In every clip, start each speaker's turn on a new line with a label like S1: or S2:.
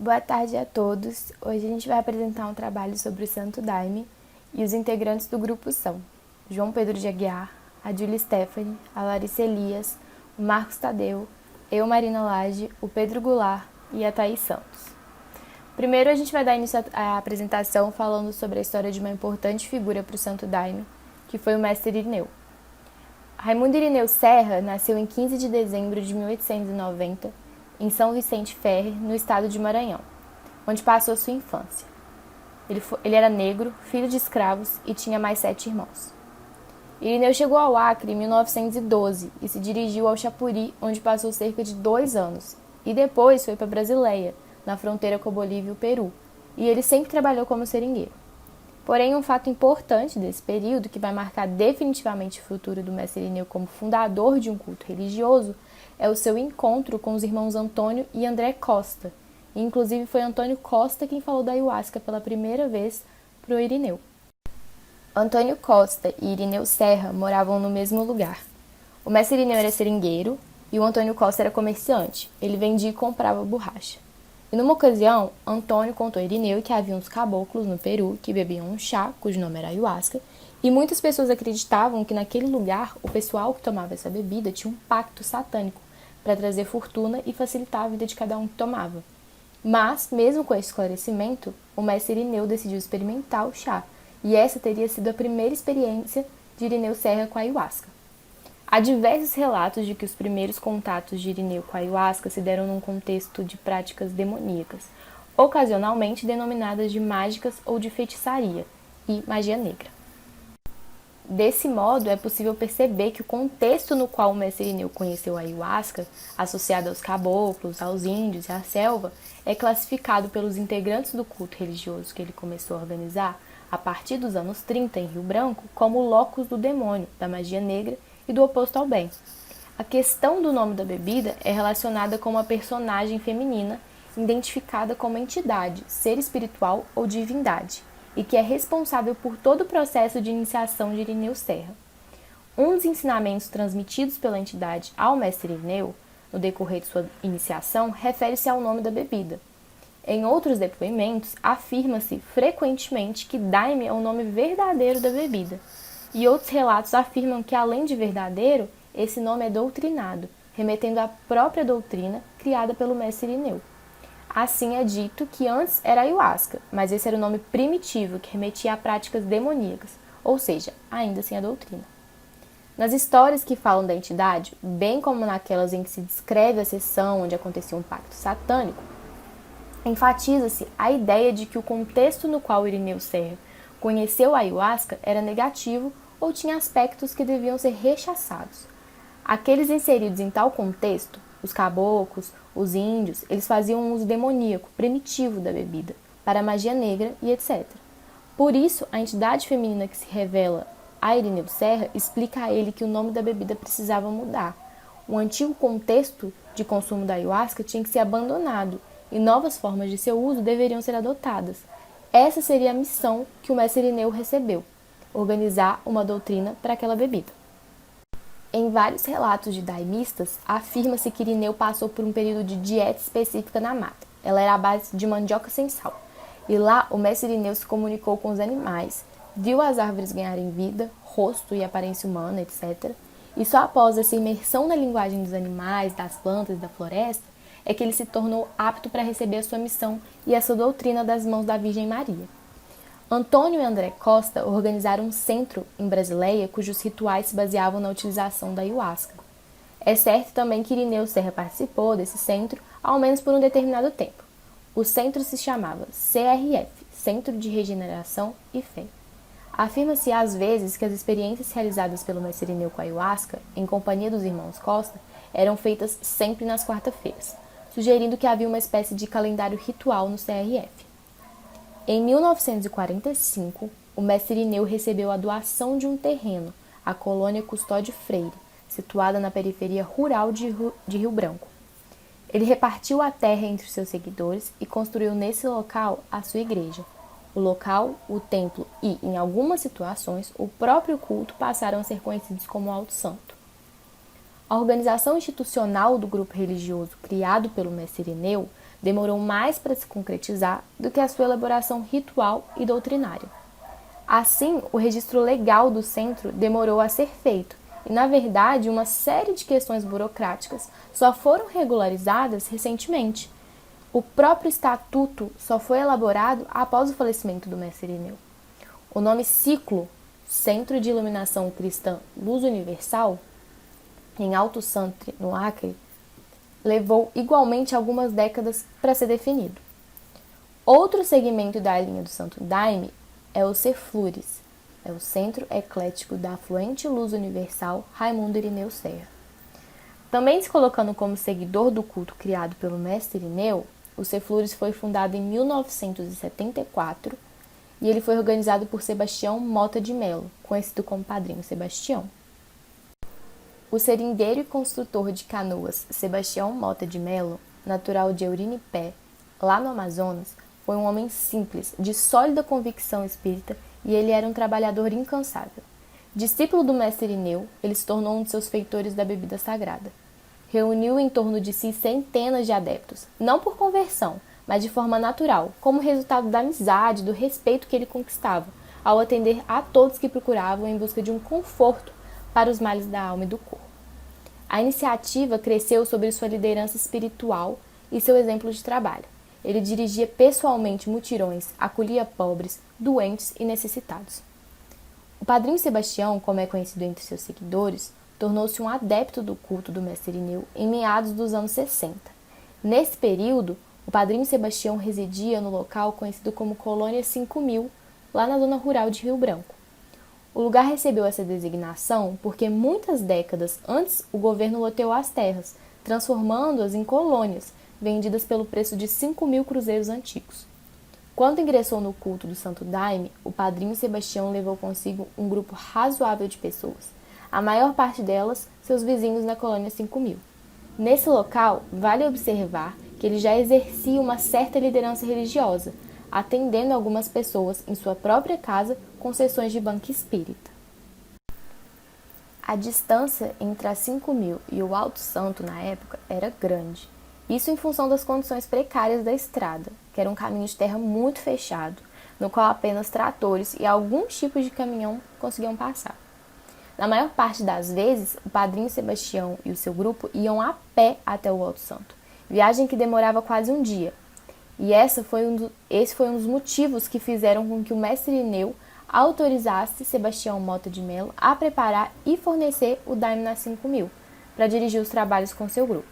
S1: Boa tarde a todos. Hoje a gente vai apresentar um trabalho sobre o Santo Daime e os integrantes do grupo são João Pedro de Aguiar, a Júlia Stephanie, a Larissa Elias, o Marcos Tadeu, eu, Marina Lage, o Pedro Goulart e a Thaís Santos. Primeiro a gente vai dar início à apresentação falando sobre a história de uma importante figura para o Santo Daime, que foi o mestre Irineu. Raimundo Irineu Serra nasceu em 15 de dezembro de 1890, em São Vicente Ferrer, no estado de Maranhão, onde passou sua infância. Ele era negro, filho de escravos e tinha mais 7 irmãos. Irineu chegou ao Acre em 1912 e se dirigiu ao Chapuri, onde passou cerca de 2 anos, e depois foi para Brasileia, na fronteira com a Bolívia e o Peru, e ele sempre trabalhou como seringueiro. Porém, um fato importante desse período, que vai marcar definitivamente o futuro do mestre Irineu como fundador de um culto religioso, é o seu encontro com os irmãos Antônio e André Costa. E, inclusive, foi Antônio Costa quem falou da ayahuasca pela primeira vez para o Irineu. Antônio Costa e Irineu Serra moravam no mesmo lugar. O mestre Irineu era seringueiro e o Antônio Costa era comerciante. Ele vendia e comprava borracha. E numa ocasião, Antônio contou a Irineu que havia uns caboclos no Peru que bebiam um chá, cujo nome era ayahuasca, e muitas pessoas acreditavam que naquele lugar o pessoal que tomava essa bebida tinha um pacto satânico para trazer fortuna e facilitar a vida de cada um que tomava. Mas, mesmo com esse esclarecimento, o mestre Irineu decidiu experimentar o chá, e essa teria sido a primeira experiência de Irineu Serra com a ayahuasca. Há diversos relatos de que os primeiros contatos de Irineu com a ayahuasca se deram num contexto de práticas demoníacas, ocasionalmente denominadas de mágicas ou de feitiçaria, e magia negra. Desse modo, é possível perceber que o contexto no qual o mestre Irineu conheceu a ayahuasca, associado aos caboclos, aos índios e à selva, é classificado pelos integrantes do culto religioso que ele começou a organizar a partir dos anos 30 em Rio Branco como o locus do demônio, da magia negra e do oposto ao bem. A questão do nome da bebida é relacionada com uma personagem feminina identificada como entidade, ser espiritual ou divindade, e que é responsável por todo o processo de iniciação de Irineu Serra. Um dos ensinamentos transmitidos pela entidade ao mestre Irineu, no decorrer de sua iniciação, refere-se ao nome da bebida. Em outros depoimentos, afirma-se frequentemente que Daime é o nome verdadeiro da bebida, e outros relatos afirmam que, além de verdadeiro, esse nome é doutrinado, remetendo à própria doutrina criada pelo mestre Irineu. Assim é dito que antes era ayahuasca, mas esse era o nome primitivo que remetia a práticas demoníacas, ou seja, ainda sem a doutrina. Nas histórias que falam da entidade, bem como naquelas em que se descreve a sessão onde acontecia um pacto satânico, enfatiza-se a ideia de que o contexto no qual Irineu Serra conheceu a ayahuasca era negativo ou tinha aspectos que deviam ser rechaçados. Aqueles inseridos em tal contexto, os caboclos, os índios, eles faziam um uso demoníaco, primitivo da bebida, para a magia negra e etc. Por isso, a entidade feminina que se revela a Irineu Serra explica a ele que o nome da bebida precisava mudar. O antigo contexto de consumo da ayahuasca tinha que ser abandonado e novas formas de seu uso deveriam ser adotadas. Essa seria a missão que o mestre Irineu recebeu, organizar uma doutrina para aquela bebida. Em vários relatos de daimistas, afirma-se que Irineu passou por um período de dieta específica na mata. Ela era à base de mandioca sem sal. E lá, o mestre Irineu se comunicou com os animais, viu as árvores ganharem vida, rosto e aparência humana, etc. E só após essa imersão na linguagem dos animais, das plantas e da floresta, é que ele se tornou apto para receber a sua missão e a sua doutrina das mãos da Virgem Maria. Antônio e André Costa organizaram um centro em Brasileia cujos rituais se baseavam na utilização da ayahuasca. É certo também que Irineu Serra participou desse centro, ao menos por um determinado tempo. O centro se chamava CRF, Centro de Regeneração e Fé. Afirma-se às vezes que as experiências realizadas pelo mestre Irineu com a ayahuasca, em companhia dos irmãos Costa, eram feitas sempre nas quarta-feiras, sugerindo que havia uma espécie de calendário ritual no CRF. Em 1945, o mestre Irineu recebeu a doação de um terreno, a colônia Custódio Freire, situada na periferia rural de Rio Branco. Ele repartiu a terra entre os seus seguidores e construiu nesse local a sua igreja. O local, o templo e, em algumas situações, o próprio culto passaram a ser conhecidos como Alto Santo. A organização institucional do grupo religioso criado pelo mestre Irineu demorou mais para se concretizar do que a sua elaboração ritual e doutrinária. Assim, o registro legal do centro demorou a ser feito, e, na verdade, uma série de questões burocráticas só foram regularizadas recentemente. O próprio estatuto só foi elaborado após o falecimento do mestre Irineu. O nome Ciclo, Centro de Iluminação Cristã Luz Universal, em Alto Santo, no Acre, levou igualmente algumas décadas para ser definido. Outro segmento da linha do Santo Daime é o Ceflures, é o Centro Eclético da Afluente Luz Universal Raimundo Irineu Serra. Também se colocando como seguidor do culto criado pelo mestre Irineu, o Ceflures foi fundado em 1974 e ele foi organizado por Sebastião Mota de Melo, conhecido como Padrinho Sebastião. O seringueiro e construtor de canoas Sebastião Mota de Melo, natural de Eurinipé, lá no Amazonas, foi um homem simples, de sólida convicção espírita, e ele era um trabalhador incansável. Discípulo do mestre Irineu, ele se tornou um de seus feitores da bebida sagrada. Reuniu em torno de si centenas de adeptos, não por conversão, mas de forma natural, como resultado da amizade, do respeito que ele conquistava, ao atender a todos que procuravam em busca de um conforto para os males da alma e do corpo. A iniciativa cresceu sobre sua liderança espiritual e seu exemplo de trabalho. Ele dirigia pessoalmente mutirões, acolhia pobres, doentes e necessitados. O Padrinho Sebastião, como é conhecido entre seus seguidores, tornou-se um adepto do culto do mestre Irineu em meados dos anos 60. Nesse período, o Padrinho Sebastião residia no local conhecido como Colônia 5000, lá na zona rural de Rio Branco. O lugar recebeu essa designação porque muitas décadas antes o governo loteou as terras, transformando-as em colônias, vendidas pelo preço de 5.000 cruzeiros antigos. Quando ingressou no culto do Santo Daime, o Padrinho Sebastião levou consigo um grupo razoável de pessoas, a maior parte delas seus vizinhos na colônia 5000. Nesse local, vale observar que ele já exercia uma certa liderança religiosa, atendendo algumas pessoas em sua própria casa com sessões de banca espírita. A distância entre a 5000 e o Alto Santo na época era grande. Isso em função das condições precárias da estrada, que era um caminho de terra muito fechado, no qual apenas tratores e alguns tipos de caminhão conseguiam passar. Na maior parte das vezes, o Padrinho Sebastião e o seu grupo iam a pé até o Alto Santo, viagem que demorava quase um dia. E esse foi um dos motivos que fizeram com que o mestre Irineu autorizasse Sebastião Mota de Melo a preparar e fornecer o Daime na 5000, para dirigir os trabalhos com seu grupo.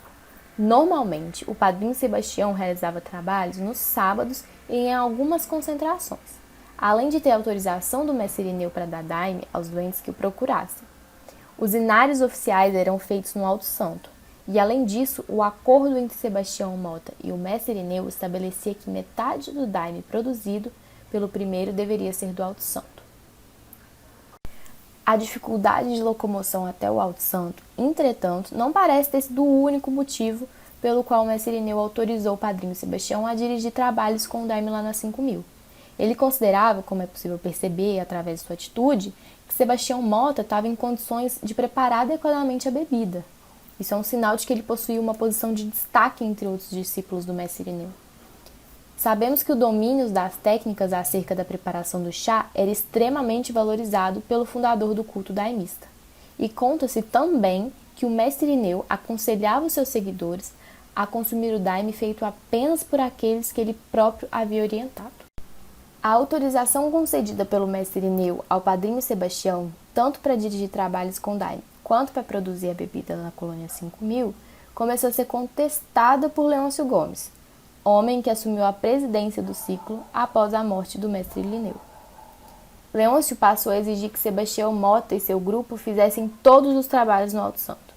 S1: Normalmente, o Padrinho Sebastião realizava trabalhos nos sábados e em algumas concentrações, além de ter autorização do mestre Irineu para dar daime aos doentes que o procurassem. Os inários oficiais eram feitos no Alto Santo, e além disso, o acordo entre Sebastião Mota e o mestre Irineu estabelecia que metade do daime produzido pelo primeiro deveria ser do Alto Santo. A dificuldade de locomoção até o Alto Santo, entretanto, não parece ter sido o único motivo pelo qual o mestre Irineu autorizou o Padrinho Sebastião a dirigir trabalhos com o daime lá na 5000. Ele considerava, como é possível perceber através de sua atitude, que Sebastião Mota estava em condições de preparar adequadamente a bebida. Isso é um sinal de que ele possuía uma posição de destaque entre outros discípulos do mestre Irineu. Sabemos que o domínio das técnicas acerca da preparação do chá era extremamente valorizado pelo fundador do culto daimista. E conta-se também que o mestre Irineu aconselhava os seus seguidores a consumir o daime feito apenas por aqueles que ele próprio havia orientado. A autorização concedida pelo mestre Irineu ao Padrinho Sebastião, tanto para dirigir trabalhos com daime quanto para produzir a bebida na colônia 5000, começou a ser contestada por Leôncio Gomes, homem que assumiu a presidência do ciclo após a morte do mestre Irineu. Leôncio passou a exigir que Sebastião Mota e seu grupo fizessem todos os trabalhos no Alto Santo.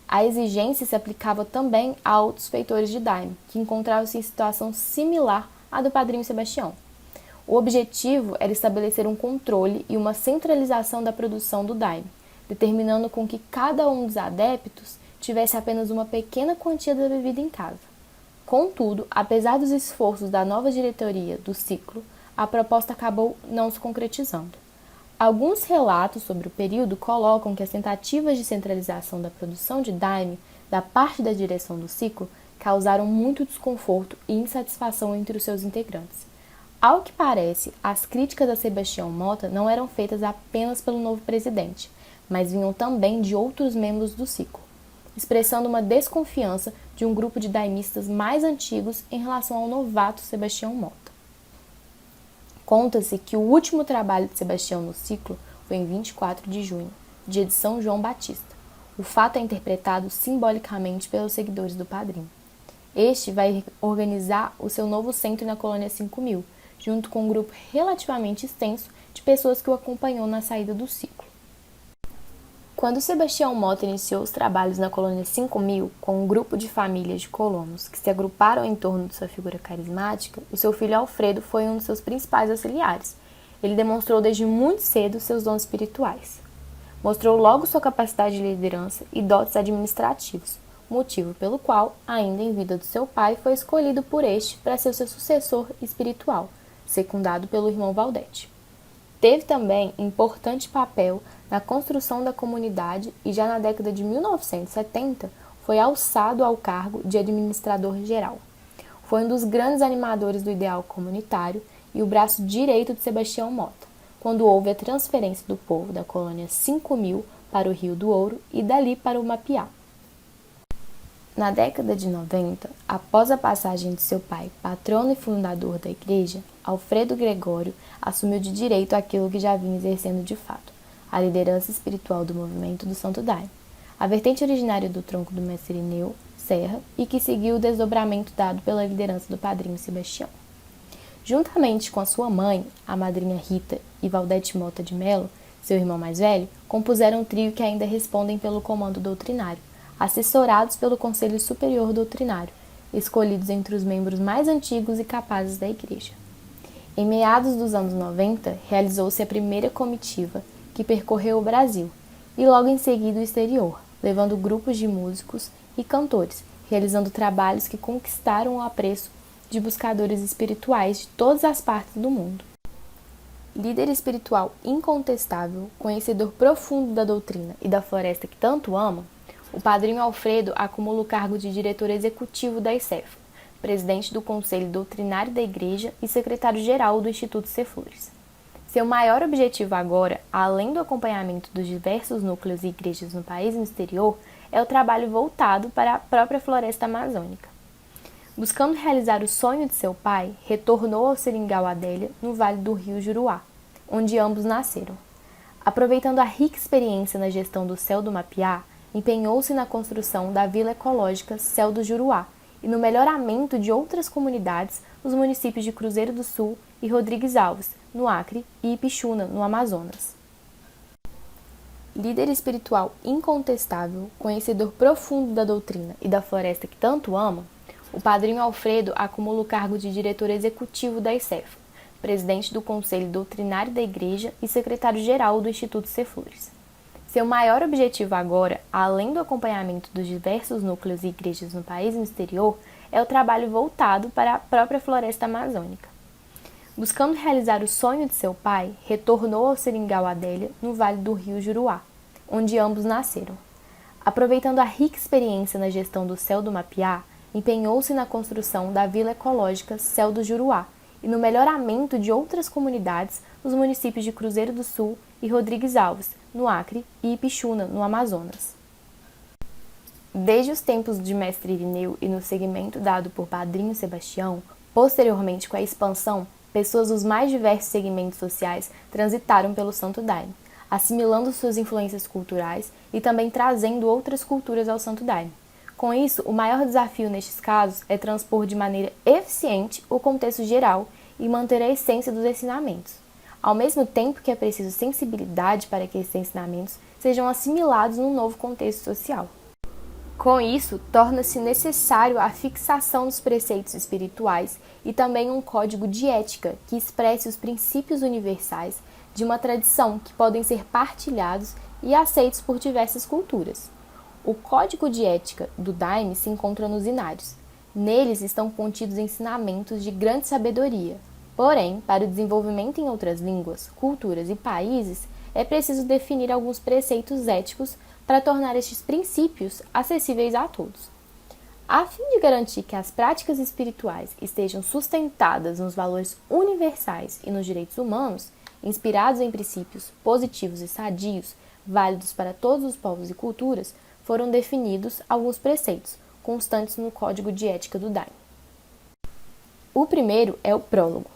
S1: A exigência se aplicava também a outros feitores de daime, que encontravam-se em situação similar à do Padrinho Sebastião. O objetivo era estabelecer um controle e uma centralização da produção do daime, determinando com que cada um dos adeptos tivesse apenas uma pequena quantia da bebida em casa. Contudo, apesar dos esforços da nova diretoria do ciclo, a proposta acabou não se concretizando. Alguns relatos sobre o período colocam que as tentativas de centralização da produção de daime da parte da direção do ciclo causaram muito desconforto e insatisfação entre os seus integrantes. Ao que parece, as críticas a Sebastião Mota não eram feitas apenas pelo novo presidente, mas vinham também de outros membros do ciclo, expressando uma desconfiança de um grupo de daimistas mais antigos em relação ao novato Sebastião Mota. Conta-se que o último trabalho de Sebastião no ciclo foi em 24 de junho, dia de São João Batista. O fato é interpretado simbolicamente pelos seguidores do padrinho. Este vai organizar o seu novo centro na colônia 5000, junto com um grupo relativamente extenso de pessoas que o acompanhou na saída do ciclo. Quando Sebastião Mota iniciou os trabalhos na colônia 5000, com um grupo de famílias de colonos que se agruparam em torno de sua figura carismática, o seu filho Alfredo foi um de seus principais auxiliares. Ele demonstrou desde muito cedo seus dons espirituais. Mostrou logo sua capacidade de liderança e dotes administrativos, motivo pelo qual, ainda em vida do seu pai, foi escolhido por este para ser seu sucessor espiritual, secundado pelo irmão Valdete. Teve também importante papel na construção da comunidade e já na década de 1970 foi alçado ao cargo de administrador geral. Foi um dos grandes animadores do ideal comunitário e o braço direito de Sebastião Mota, quando houve a transferência do povo da colônia 5000 para o Rio do Ouro e dali para o Mapiá. Na década de 90, após a passagem de seu pai, patrono e fundador da igreja, Alfredo Gregório assumiu de direito aquilo que já vinha exercendo de fato, a liderança espiritual do movimento do Santo Daime, a vertente originária do tronco do mestre Irineu Serra e que seguiu o desdobramento dado pela liderança do padrinho Sebastião. Juntamente com a sua mãe, a madrinha Rita e Valdete Mota de Melo, seu irmão mais velho, compuseram um trio que ainda respondem pelo comando doutrinário, assessorados pelo Conselho Superior Doutrinário, escolhidos entre os membros mais antigos e capazes da Igreja. Em meados dos anos 90, realizou-se a primeira comitiva, que percorreu o Brasil, e logo em seguida o exterior, levando grupos de músicos e cantores, realizando trabalhos que conquistaram o apreço de buscadores espirituais de todas as partes do mundo. Líder espiritual incontestável, conhecedor profundo da doutrina e da floresta que tanto ama, o padrinho Alfredo acumula o cargo de diretor executivo da ICEFA, presidente do Conselho Doutrinário da Igreja e secretário-geral do Instituto Ceflures. Seu maior objetivo agora, além do acompanhamento dos diversos núcleos e igrejas no país e no exterior, é o trabalho voltado para a própria floresta amazônica. Buscando realizar o sonho de seu pai, retornou ao Seringal Adélia, no Vale do Rio Juruá, onde ambos nasceram. Aproveitando a rica experiência na gestão do Céu do Mapiá, empenhou-se na construção da Vila Ecológica Céu do Juruá e no melhoramento de outras comunidades nos municípios de Cruzeiro do Sul e Rodrigues Alves, no Acre, e Ipixuna, no Amazonas. Líder espiritual incontestável, conhecedor profundo da doutrina e da floresta que tanto ama, o padrinho Alfredo acumula o cargo de diretor executivo da ICEFA, presidente do Conselho Doutrinário da Igreja e secretário-geral do Instituto Ceflures. Seu maior objetivo agora, além do acompanhamento dos diversos núcleos e igrejas no país e no exterior, é o trabalho voltado para a própria floresta amazônica. Buscando realizar o sonho de seu pai, retornou ao Seringal Adélia, no Vale do Rio Juruá, onde ambos nasceram. Aproveitando a rica experiência na gestão do Céu do Mapiá, empenhou-se na construção da Vila Ecológica Céu do Juruá e no melhoramento de outras comunidades nos municípios de Cruzeiro do Sul e Rodrigues Alves, no Acre, e Ipixuna, no Amazonas. Desde os tempos de mestre Irineu e no segmento dado por padrinho Sebastião, posteriormente com a expansão, pessoas dos mais diversos segmentos sociais transitaram pelo Santo Daime, assimilando suas influências culturais e também trazendo outras culturas ao Santo Daime. Com isso, o maior desafio nestes casos é transpor de maneira eficiente o contexto geral e manter a essência dos ensinamentos, ao mesmo tempo que é preciso sensibilidade para que esses ensinamentos sejam assimilados num novo contexto social. Com isso, torna-se necessário a fixação dos preceitos espirituais e também um código de ética que expresse os princípios universais de uma tradição que podem ser partilhados e aceitos por diversas culturas. O Código de Ética do Daime se encontra nos Inários. Neles estão contidos ensinamentos de grande sabedoria. Porém, para o desenvolvimento em outras línguas, culturas e países, é preciso definir alguns preceitos éticos para tornar estes princípios acessíveis a todos. A fim de garantir que as práticas espirituais estejam sustentadas nos valores universais e nos direitos humanos, inspirados em princípios positivos e sadios, válidos para todos os povos e culturas, foram definidos alguns preceitos, constantes no Código de Ética do Daime. O primeiro é o prólogo.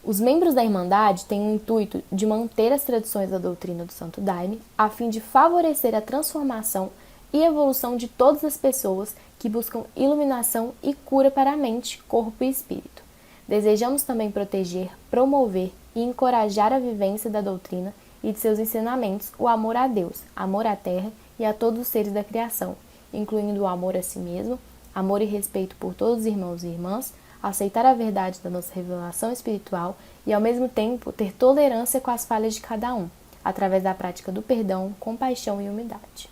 S1: Os membros da Irmandade têm o intuito de manter as tradições da doutrina do Santo Daime, a fim de favorecer a transformação e evolução de todas as pessoas que buscam iluminação e cura para a mente, corpo e espírito. Desejamos também proteger, promover e encorajar a vivência da doutrina e de seus ensinamentos, o amor a Deus, amor à terra e a todos os seres da criação, incluindo o amor a si mesmo, amor e respeito por todos os irmãos e irmãs, aceitar a verdade da nossa revelação espiritual e, ao mesmo tempo, ter tolerância com as falhas de cada um, através da prática do perdão, compaixão e humildade.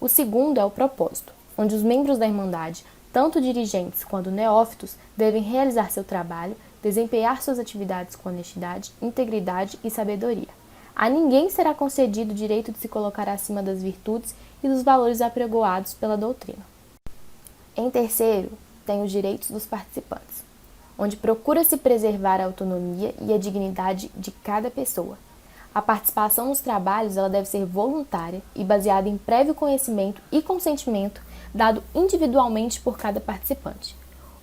S1: O segundo é o propósito, onde os membros da Irmandade, tanto dirigentes quanto neófitos, devem realizar seu trabalho, desempenhar suas atividades com honestidade, integridade e sabedoria. A ninguém será concedido o direito de se colocar acima das virtudes e dos valores apregoados pela doutrina. Em terceiro, tem os direitos dos participantes, onde procura-se preservar a autonomia e a dignidade de cada pessoa. A participação nos trabalhos ela deve ser voluntária e baseada em prévio conhecimento e consentimento dado individualmente por cada participante.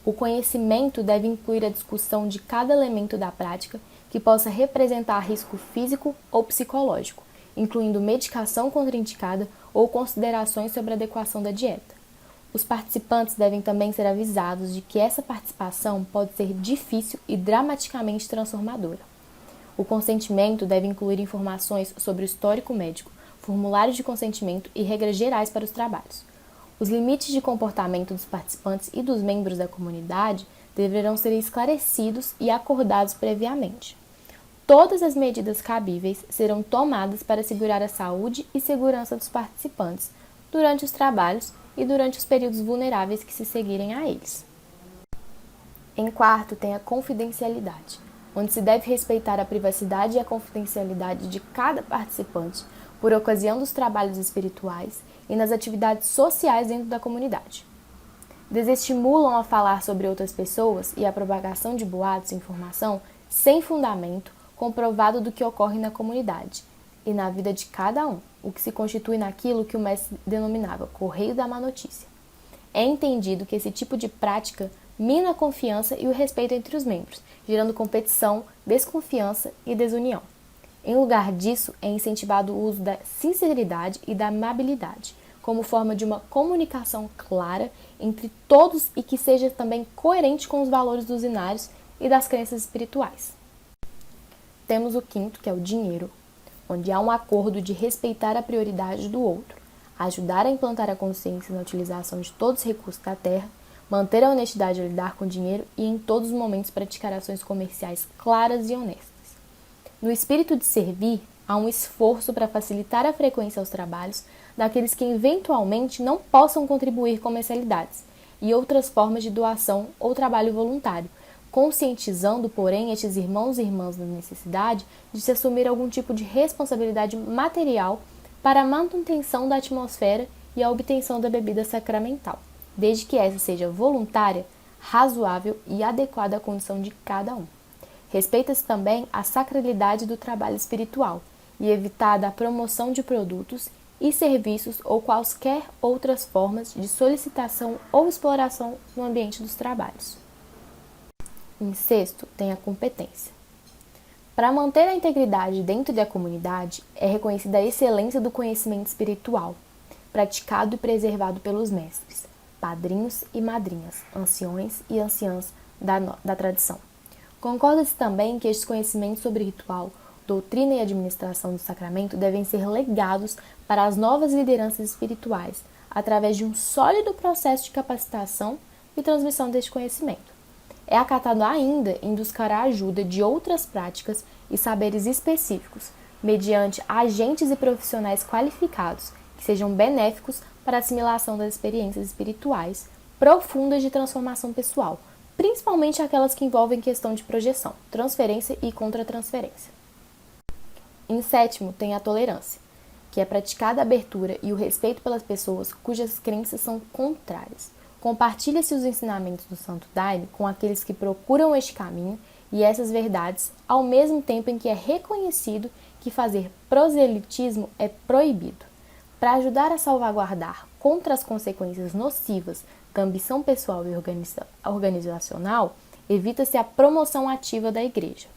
S1: O conhecimento deve incluir a discussão de cada elemento da prática que possa representar risco físico ou psicológico, incluindo medicação contraindicada ou considerações sobre a adequação da dieta. Os participantes devem também ser avisados de que essa participação pode ser difícil e dramaticamente transformadora. O consentimento deve incluir informações sobre o histórico médico, formulários de consentimento e regras gerais para os trabalhos. Os limites de comportamento dos participantes e dos membros da comunidade deverão ser esclarecidos e acordados previamente. Todas as medidas cabíveis serão tomadas para assegurar a saúde e segurança dos participantes durante os trabalhos e durante os períodos vulneráveis que se seguirem a eles. Em quarto, tem a confidencialidade, onde se deve respeitar a privacidade e a confidencialidade de cada participante por ocasião dos trabalhos espirituais e nas atividades sociais dentro da comunidade. Desestimulam a falar sobre outras pessoas e a propagação de boatos e informação sem fundamento comprovado do que ocorre na comunidade e na vida de cada um, o que se constitui naquilo que o mestre denominava correio da má notícia. É entendido que esse tipo de prática mina a confiança e o respeito entre os membros, gerando competição, desconfiança e desunião. Em lugar disso, é incentivado o uso da sinceridade e da amabilidade, como forma de uma comunicação clara entre todos e que seja também coerente com os valores dos inários e das crenças espirituais. Temos o quinto, que é o dinheiro, onde há um acordo de respeitar a prioridade do outro, ajudar a implantar a consciência na utilização de todos os recursos da terra, manter a honestidade ao lidar com o dinheiro e em todos os momentos praticar ações comerciais claras e honestas. No espírito de servir, há um esforço para facilitar a frequência aos trabalhos daqueles que eventualmente não possam contribuir com mensalidades e outras formas de doação ou trabalho voluntário, conscientizando, porém, estes irmãos e irmãs da necessidade de se assumir algum tipo de responsabilidade material para a manutenção da atmosfera e a obtenção da bebida sacramental, desde que essa seja voluntária, razoável e adequada à condição de cada um. Respeita-se também a sacralidade do trabalho espiritual e evitada a promoção de produtos e serviços ou quaisquer outras formas de solicitação ou exploração no ambiente dos trabalhos. Em sexto, tem a competência. Para manter a integridade dentro da comunidade, é reconhecida a excelência do conhecimento espiritual, praticado e preservado pelos mestres, padrinhos e madrinhas, anciões e anciãs da tradição. Concorda-se também que estes conhecimentos sobre ritual, doutrina e administração do sacramento devem ser legados para as novas lideranças espirituais, através de um sólido processo de capacitação e transmissão deste conhecimento. É acatado ainda em buscar a ajuda de outras práticas e saberes específicos, mediante agentes e profissionais qualificados, que sejam benéficos para a assimilação das experiências espirituais profundas de transformação pessoal, principalmente aquelas que envolvem questão de projeção, transferência e contra-transferência. Em sétimo, tem a tolerância, que é praticada a abertura e o respeito pelas pessoas cujas crenças são contrárias, compartilha-se os ensinamentos do Santo Daime com aqueles que procuram este caminho e essas verdades, ao mesmo tempo em que é reconhecido que fazer proselitismo é proibido. Para ajudar a salvaguardar contra as consequências nocivas da ambição pessoal e organizacional, evita-se a promoção ativa da Igreja.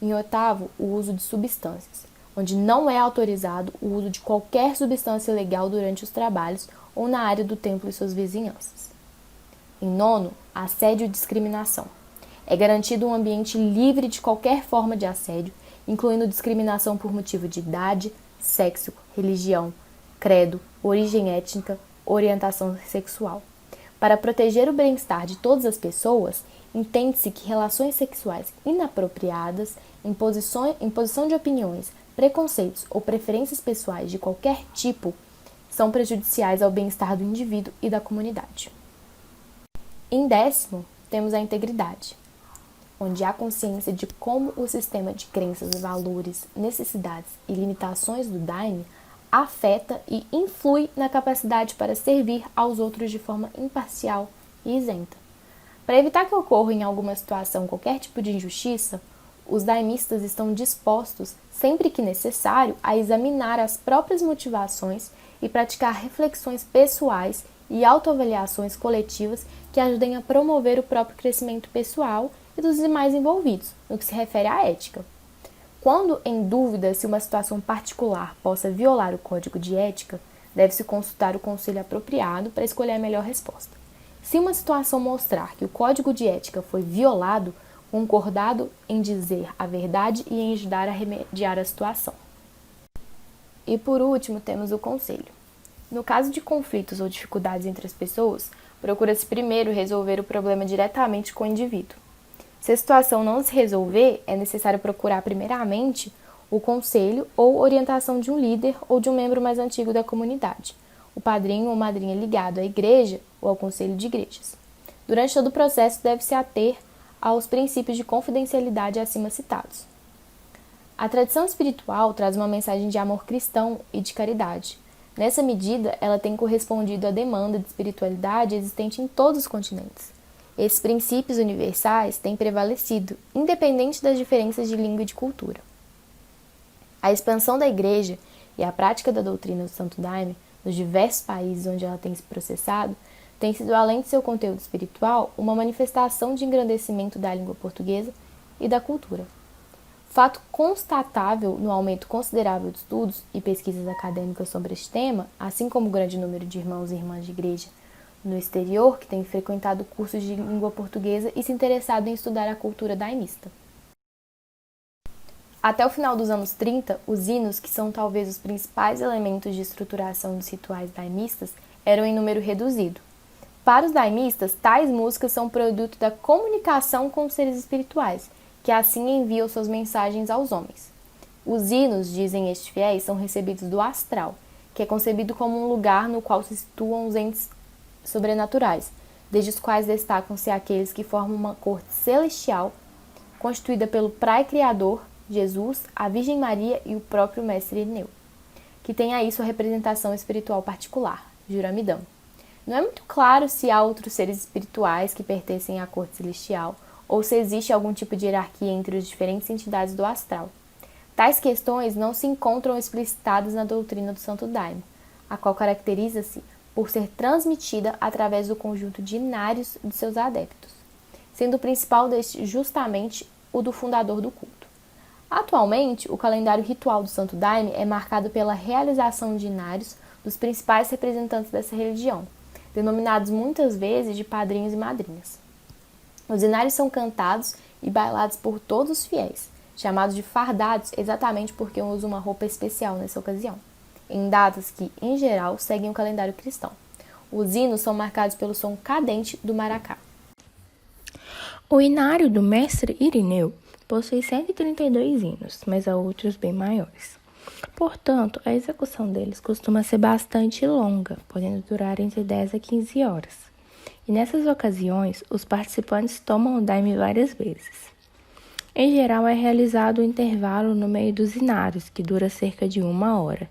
S1: Em oitavo, o uso de substâncias, onde não é autorizado o uso de qualquer substância ilegal durante os trabalhos ou na área do templo e suas vizinhanças. Em nono, assédio e discriminação. É garantido um ambiente livre de qualquer forma de assédio, incluindo discriminação por motivo de idade, sexo, religião, credo, origem étnica, orientação sexual. Para proteger o bem-estar de todas as pessoas, entende-se que relações sexuais inapropriadas, imposição de opiniões, preconceitos ou preferências pessoais de qualquer tipo são prejudiciais ao bem-estar do indivíduo e da comunidade. Em décimo, temos a integridade, onde há consciência de como o sistema de crenças, valores, necessidades e limitações do Daime afeta e influi na capacidade para servir aos outros de forma imparcial e isenta. Para evitar que ocorra em alguma situação qualquer tipo de injustiça, os daimistas estão dispostos, sempre que necessário, a examinar as próprias motivações e praticar reflexões pessoais e autoavaliações coletivas que ajudem a promover o próprio crescimento pessoal e dos demais envolvidos, no que se refere à ética. Quando em dúvida se uma situação particular possa violar o código de ética, deve-se consultar o conselho apropriado para escolher a melhor resposta. Se uma situação mostrar que o código de ética foi violado, concordado em dizer a verdade e em ajudar a remediar a situação. E por último, temos o conselho. No caso de conflitos ou dificuldades entre as pessoas, procura-se primeiro resolver o problema diretamente com o indivíduo. Se a situação não se resolver, é necessário procurar primeiramente o conselho ou orientação de um líder ou de um membro mais antigo da comunidade, o padrinho ou madrinha ligado à igreja ou ao conselho de igrejas. Durante todo o processo, deve-se ater aos princípios de confidencialidade acima citados. A tradição espiritual traz uma mensagem de amor cristão e de caridade. Nessa medida, ela tem correspondido à demanda de espiritualidade existente em todos os continentes. Esses princípios universais têm prevalecido, independente das diferenças de língua e de cultura. A expansão da Igreja e a prática da doutrina do Santo Daime, nos diversos países onde ela tem se processado, tem sido, além de seu conteúdo espiritual, uma manifestação de engrandecimento da língua portuguesa e da cultura. Fato constatável no aumento considerável de estudos e pesquisas acadêmicas sobre este tema, assim como o grande número de irmãos e irmãs de igreja no exterior que têm frequentado cursos de língua portuguesa e se interessado em estudar a cultura daimista. Até o final dos anos 30, os hinos, que são talvez os principais elementos de estruturação dos rituais daimistas, eram em número reduzido. Para os daimistas, tais músicas são produto da comunicação com os seres espirituais, que assim enviam suas mensagens aos homens. Os hinos, dizem estes fiéis, são recebidos do astral, que é concebido como um lugar no qual se situam os entes sobrenaturais, desde os quais destacam-se aqueles que formam uma corte celestial, constituída pelo Pai Criador, Jesus, a Virgem Maria e o próprio Mestre Irineu, que tem aí sua representação espiritual particular, Juramidão. Não é muito claro se há outros seres espirituais que pertencem à corte celestial, ou se existe algum tipo de hierarquia entre as diferentes entidades do astral. Tais questões não se encontram explicitadas na doutrina do Santo Daime, a qual caracteriza-se por ser transmitida através do conjunto de inários de seus adeptos, sendo o principal deste justamente o do fundador do culto. Atualmente, o calendário ritual do Santo Daime é marcado pela realização de inários dos principais representantes dessa religião, denominados muitas vezes de padrinhos e madrinhas. Os inários são cantados e bailados por todos os fiéis, chamados de fardados exatamente porque usam uma roupa especial nessa ocasião, em datas que, em geral, seguem o calendário cristão. Os hinos são marcados pelo som cadente do maracá.
S2: O inário do mestre Irineu possui 132 hinos, mas há outros bem maiores. Portanto, a execução deles costuma ser bastante longa, podendo durar entre 10 a 15 horas. E nessas ocasiões, os participantes tomam o daime várias vezes. Em geral, é realizado um intervalo no meio dos inários, que dura cerca de 1 hora,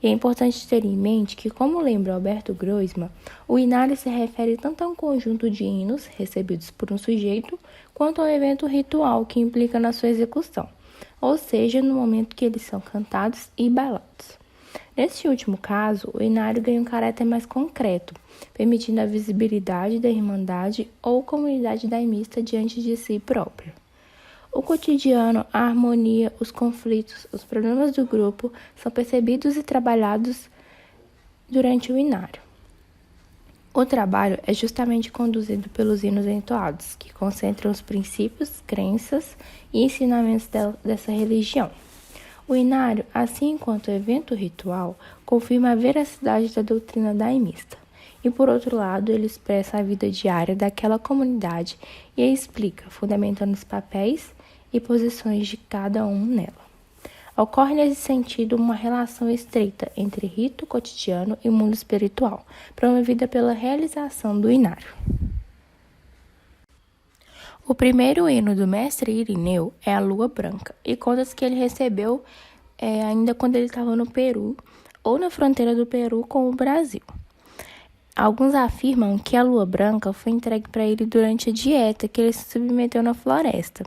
S2: E é importante ter em mente que, como lembra Alberto Groisman, o inário se refere tanto a um conjunto de hinos recebidos por um sujeito, quanto ao evento ritual que implica na sua execução, ou seja, no momento que eles são cantados e bailados. Neste último caso, o inário ganha um caráter mais concreto, permitindo a visibilidade da irmandade ou comunidade daimista diante de si própria. O cotidiano, a harmonia, os conflitos, os problemas do grupo são percebidos e trabalhados durante o inário. O trabalho é justamente conduzido pelos hinos entoados, que concentram os princípios, crenças e ensinamentos dessa religião. O inário, assim enquanto evento ritual, confirma a veracidade da doutrina daimista. E, por outro lado, ele expressa a vida diária daquela comunidade e a explica, fundamentando os papéis e posições de cada um nela. Ocorre nesse sentido uma relação estreita entre rito cotidiano e mundo espiritual, promovida pela realização do inário. O primeiro hino do mestre Irineu é a Lua Branca, e conta-se que ele recebeu ainda quando ele estava no Peru, ou na fronteira do Peru com o Brasil. Alguns afirmam que a Lua Branca foi entregue para ele durante a dieta que ele se submeteu na floresta.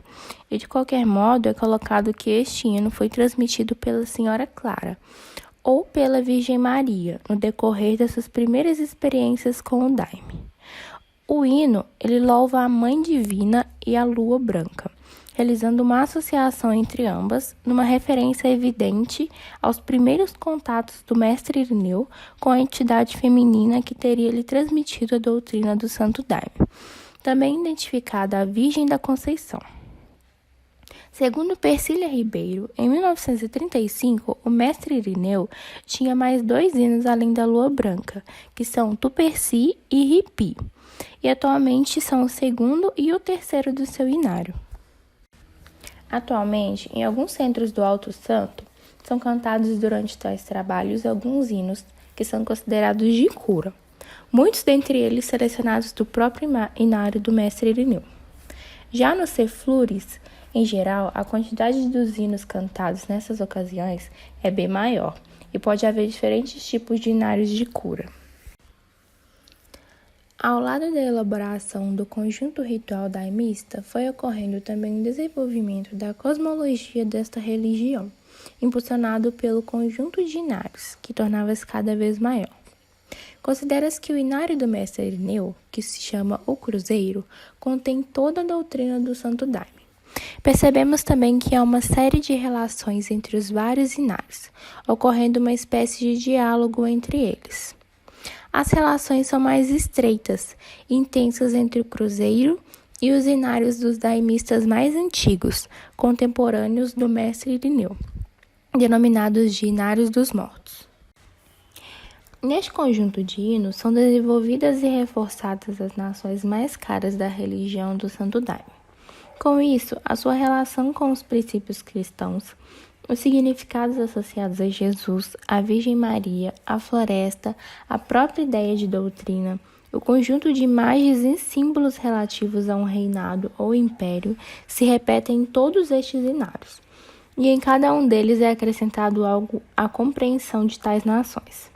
S2: E de qualquer modo é colocado que este hino foi transmitido pela Senhora Clara ou pela Virgem Maria no decorrer dessas primeiras experiências com o Daime. O hino ele louva a Mãe Divina e a Lua Branca, realizando uma associação entre ambas, numa referência evidente aos primeiros contatos do mestre Irineu com a entidade feminina que teria lhe transmitido a doutrina do Santo Daime, também identificada a Virgem da Conceição. Segundo Persília Ribeiro, em 1935, o mestre Irineu tinha mais 2 hinos além da Lua Branca, que são Tuperci e Ripi, e atualmente são o segundo e o terceiro do seu inário. Atualmente, em alguns centros do Alto Santo, são cantados durante tais trabalhos alguns hinos que são considerados de cura, muitos dentre eles selecionados do próprio inário do mestre Irineu. Já nos ceflures, em geral, a quantidade dos hinos cantados nessas ocasiões é bem maior, e pode haver diferentes tipos de inários de cura. Ao lado da elaboração do conjunto ritual daimista, foi ocorrendo também o desenvolvimento da cosmologia desta religião, impulsionado pelo conjunto de inários, que tornava-se cada vez maior. Considera-se que o inário do mestre Irineu, que se chama o Cruzeiro, contém toda a doutrina do Santo Daime. Percebemos também que há uma série de relações entre os vários inários, ocorrendo uma espécie de diálogo entre eles. As relações são mais estreitas e intensas entre o Cruzeiro e os inários dos daimistas mais antigos, contemporâneos do mestre Irineu, denominados de Inários dos Mortos. Neste conjunto de hinos são desenvolvidas e reforçadas as nações mais caras da religião do Santo Daime. Com isso, a sua relação com os princípios cristãos, os significados associados a Jesus, a Virgem Maria, a floresta, a própria ideia de doutrina, o conjunto de imagens e símbolos relativos a um reinado ou império se repetem em todos estes inários, e em cada um deles é acrescentado algo à compreensão de tais nações.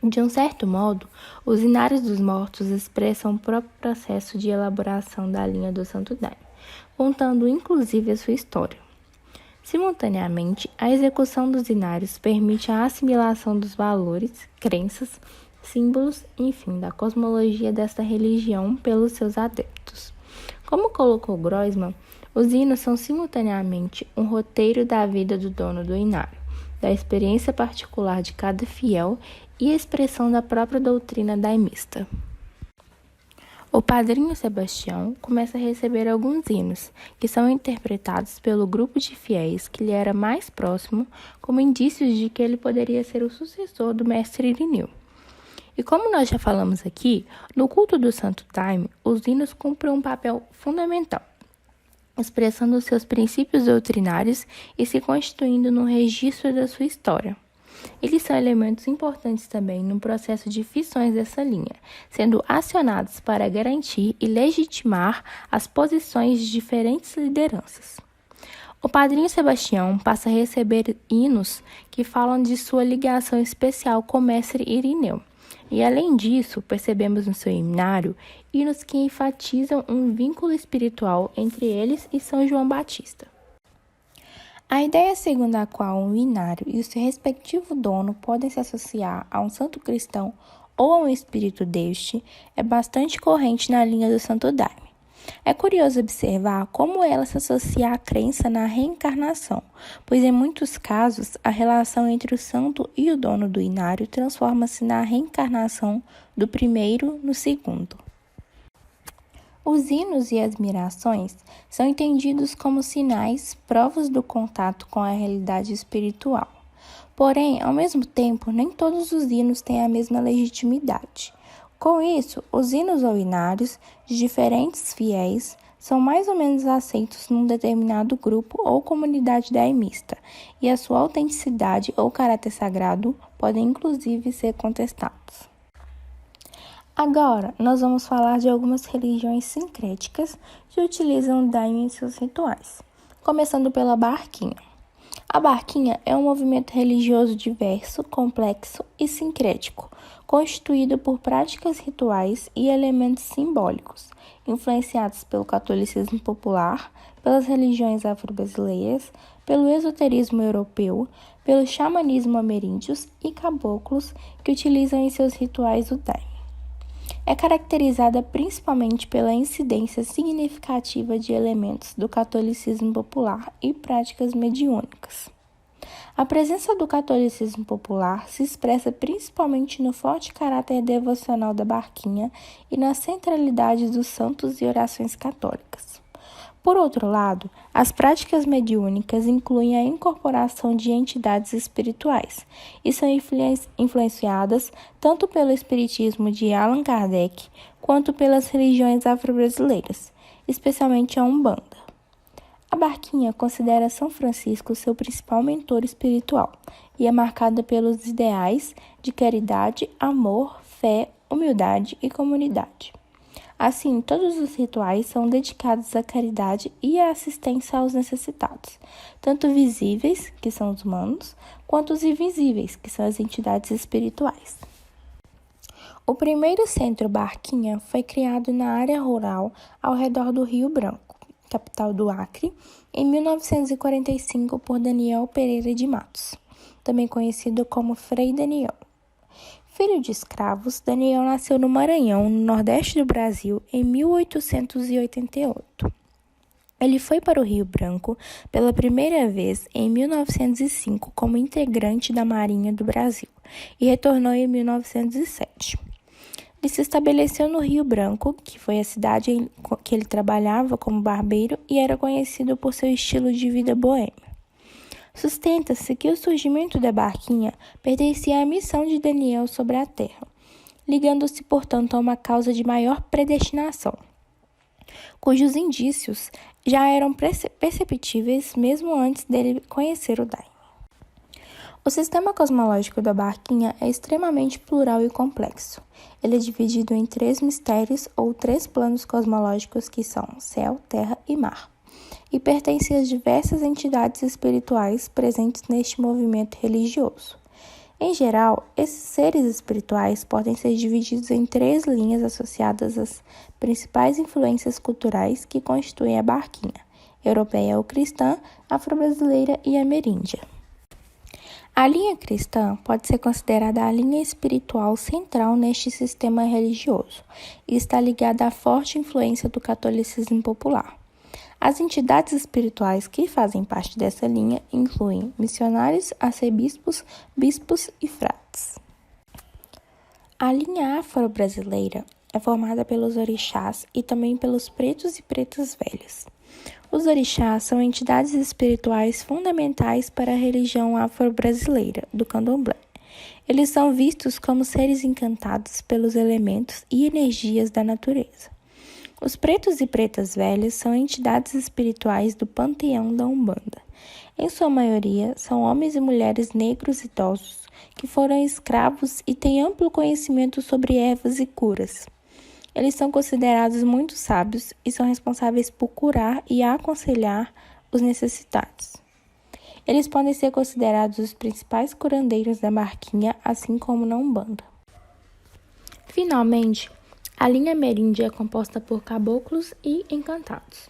S2: De um certo modo, os inários dos mortos expressam o próprio processo de elaboração da linha do Santo Daime, contando inclusive a sua história. Simultaneamente, a execução dos inários permite a assimilação dos valores, crenças, símbolos, enfim, da cosmologia desta religião pelos seus adeptos. Como colocou Groisman, os hinos são simultaneamente um roteiro da vida do dono do inário, da experiência particular de cada fiel e a expressão da própria doutrina daimista. O padrinho Sebastião começa a receber alguns hinos, que são interpretados pelo grupo de fiéis que lhe era mais próximo, como indícios de que ele poderia ser o sucessor do mestre Irineu. E como nós já falamos aqui, no culto do Santo Daime, os hinos cumprem um papel fundamental, expressando seus princípios doutrinários e se constituindo no registro da sua história. Eles são elementos importantes também no processo de fissões dessa linha, sendo acionados para garantir e legitimar as posições de diferentes lideranças. O padrinho Sebastião passa a receber hinos que falam de sua ligação especial com o mestre Irineu. E além disso, percebemos no seu himnário hinos que enfatizam um vínculo espiritual entre eles e São João Batista. A ideia segundo a qual um inário e o seu respectivo dono podem se associar a um santo cristão ou a um espírito deste é bastante corrente na linha do Santo Daime. É curioso observar como ela se associa à crença na reencarnação, pois em muitos casos a relação entre o santo e o dono do inário transforma-se na reencarnação do primeiro no segundo. Os hinos e admirações são entendidos como sinais, provas do contato com a realidade espiritual. Porém, ao mesmo tempo, nem todos os hinos têm a mesma legitimidade. Com isso, os hinos ou inários de diferentes fiéis são mais ou menos aceitos num determinado grupo ou comunidade daimista, e a sua autenticidade ou caráter sagrado podem inclusive ser contestados. Agora, nós vamos falar de algumas religiões sincréticas que utilizam o daime em seus rituais, começando pela barquinha. A barquinha é um movimento religioso diverso, complexo e sincrético, constituído por práticas rituais e elementos simbólicos, influenciados pelo catolicismo popular, pelas religiões afro-brasileiras, pelo esoterismo europeu, pelo xamanismo ameríndios e caboclos que utilizam em seus rituais o daime. É caracterizada principalmente pela incidência significativa de elementos do catolicismo popular e práticas mediúnicas. A presença do catolicismo popular se expressa principalmente no forte caráter devocional da barquinha e na centralidade dos santos e orações católicas. Por outro lado, as práticas mediúnicas incluem a incorporação de entidades espirituais e são influenciadas tanto pelo espiritismo de Allan Kardec quanto pelas religiões afro-brasileiras, especialmente a Umbanda. A barquinha considera São Francisco seu principal mentor espiritual e é marcada pelos ideais de caridade, amor, fé, humildade e comunidade. Assim, todos os rituais são dedicados à caridade e à assistência aos necessitados, tanto visíveis, que são os humanos, quanto os invisíveis, que são as entidades espirituais. O primeiro centro barquinha foi criado na área rural ao redor do Rio Branco, capital do Acre, em 1945 por Daniel Pereira de Matos, também conhecido como Frei Daniel. Filho de escravos, Daniel nasceu no Maranhão, no nordeste do Brasil, em 1888. Ele foi para o Rio Branco pela primeira vez em 1905 como integrante da Marinha do Brasil e retornou em 1907. Ele se estabeleceu no Rio Branco, que foi a cidade em que ele trabalhava como barbeiro e era conhecido por seu estilo de vida boêmio. Sustenta-se que o surgimento da barquinha pertencia à missão de Daniel sobre a terra, ligando-se, portanto, a uma causa de maior predestinação, cujos indícios já eram perceptíveis mesmo antes dele conhecer o daime. O sistema cosmológico da barquinha é extremamente plural e complexo. Ele é dividido em 3 mistérios ou 3 planos cosmológicos que são céu, terra e mar, e pertence às diversas entidades espirituais presentes neste movimento religioso. Em geral, esses seres espirituais podem ser divididos em 3 linhas associadas às principais influências culturais que constituem a barquinha: europeia ou cristã, afro-brasileira e ameríndia. A linha cristã pode ser considerada a linha espiritual central neste sistema religioso e está ligada à forte influência do catolicismo popular. As entidades espirituais que fazem parte dessa linha incluem missionários, arcebispos, bispos e frades. A linha afro-brasileira é formada pelos orixás e também pelos pretos e pretas velhas. Os orixás são entidades espirituais fundamentais para a religião afro-brasileira do candomblé. Eles são vistos como seres encantados pelos elementos e energias da natureza. Os pretos e pretas velhas são entidades espirituais do panteão da Umbanda. Em sua maioria, são homens e mulheres negros idosos que foram escravos e têm amplo conhecimento sobre ervas e curas. Eles são considerados muito sábios e são responsáveis por curar e aconselhar os necessitados. Eles podem ser considerados os principais curandeiros da barquinha, assim como na Umbanda. Finalmente, a linha ameríndia é composta por caboclos e encantados.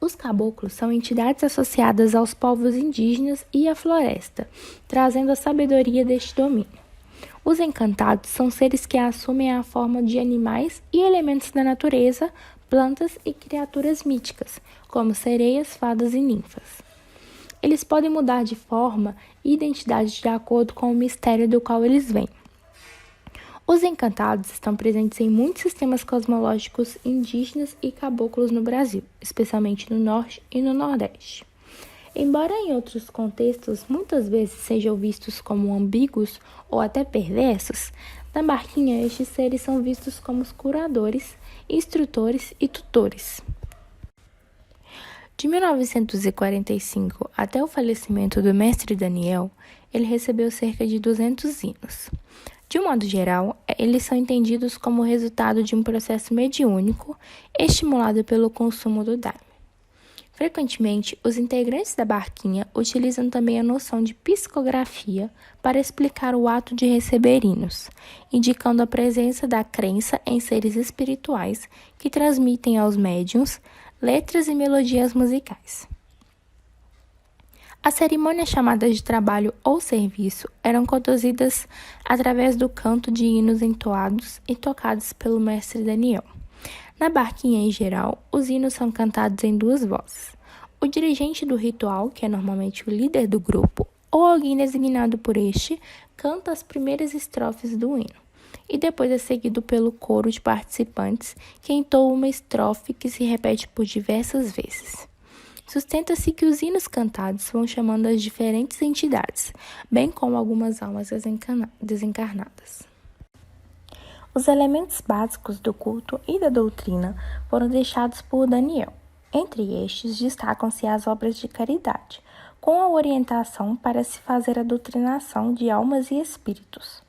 S2: Os caboclos são entidades associadas aos povos indígenas e à floresta, trazendo a sabedoria deste domínio. Os encantados são seres que assumem a forma de animais e elementos da natureza, plantas e criaturas míticas, como sereias, fadas e ninfas. Eles podem mudar de forma e identidade de acordo com o mistério do qual eles vêm. Os encantados estão presentes em muitos sistemas cosmológicos indígenas e caboclos no Brasil, especialmente no Norte e no Nordeste. Embora em outros contextos muitas vezes sejam vistos como ambíguos ou até perversos, na barquinha estes seres são vistos como os curadores, instrutores e tutores. De 1945 até o falecimento do mestre Daniel, ele recebeu cerca de 200 hinos. De um modo geral, eles são entendidos como resultado de um processo mediúnico estimulado pelo consumo do daime. Frequentemente, os integrantes da barquinha utilizam também a noção de psicografia para explicar o ato de receber hinos, indicando a presença da crença em seres espirituais que transmitem aos médiuns letras e melodias musicais. As cerimônias chamadas de trabalho ou serviço eram conduzidas através do canto de hinos entoados e tocados pelo mestre Daniel. Na barquinha, em geral, os hinos são cantados em duas vozes. O dirigente do ritual, que é normalmente o líder do grupo, ou alguém designado por este, canta as primeiras estrofes do hino, e depois é seguido pelo coro de participantes, que entoa uma estrofe que se repete por diversas vezes. Sustenta-se que os hinos cantados vão chamando as diferentes entidades, bem como algumas almas desencarnadas. Os elementos básicos do culto e da doutrina foram deixados por Daniel. Entre estes, destacam-se as obras de caridade, com a orientação para se fazer a doutrinação de almas e espíritos.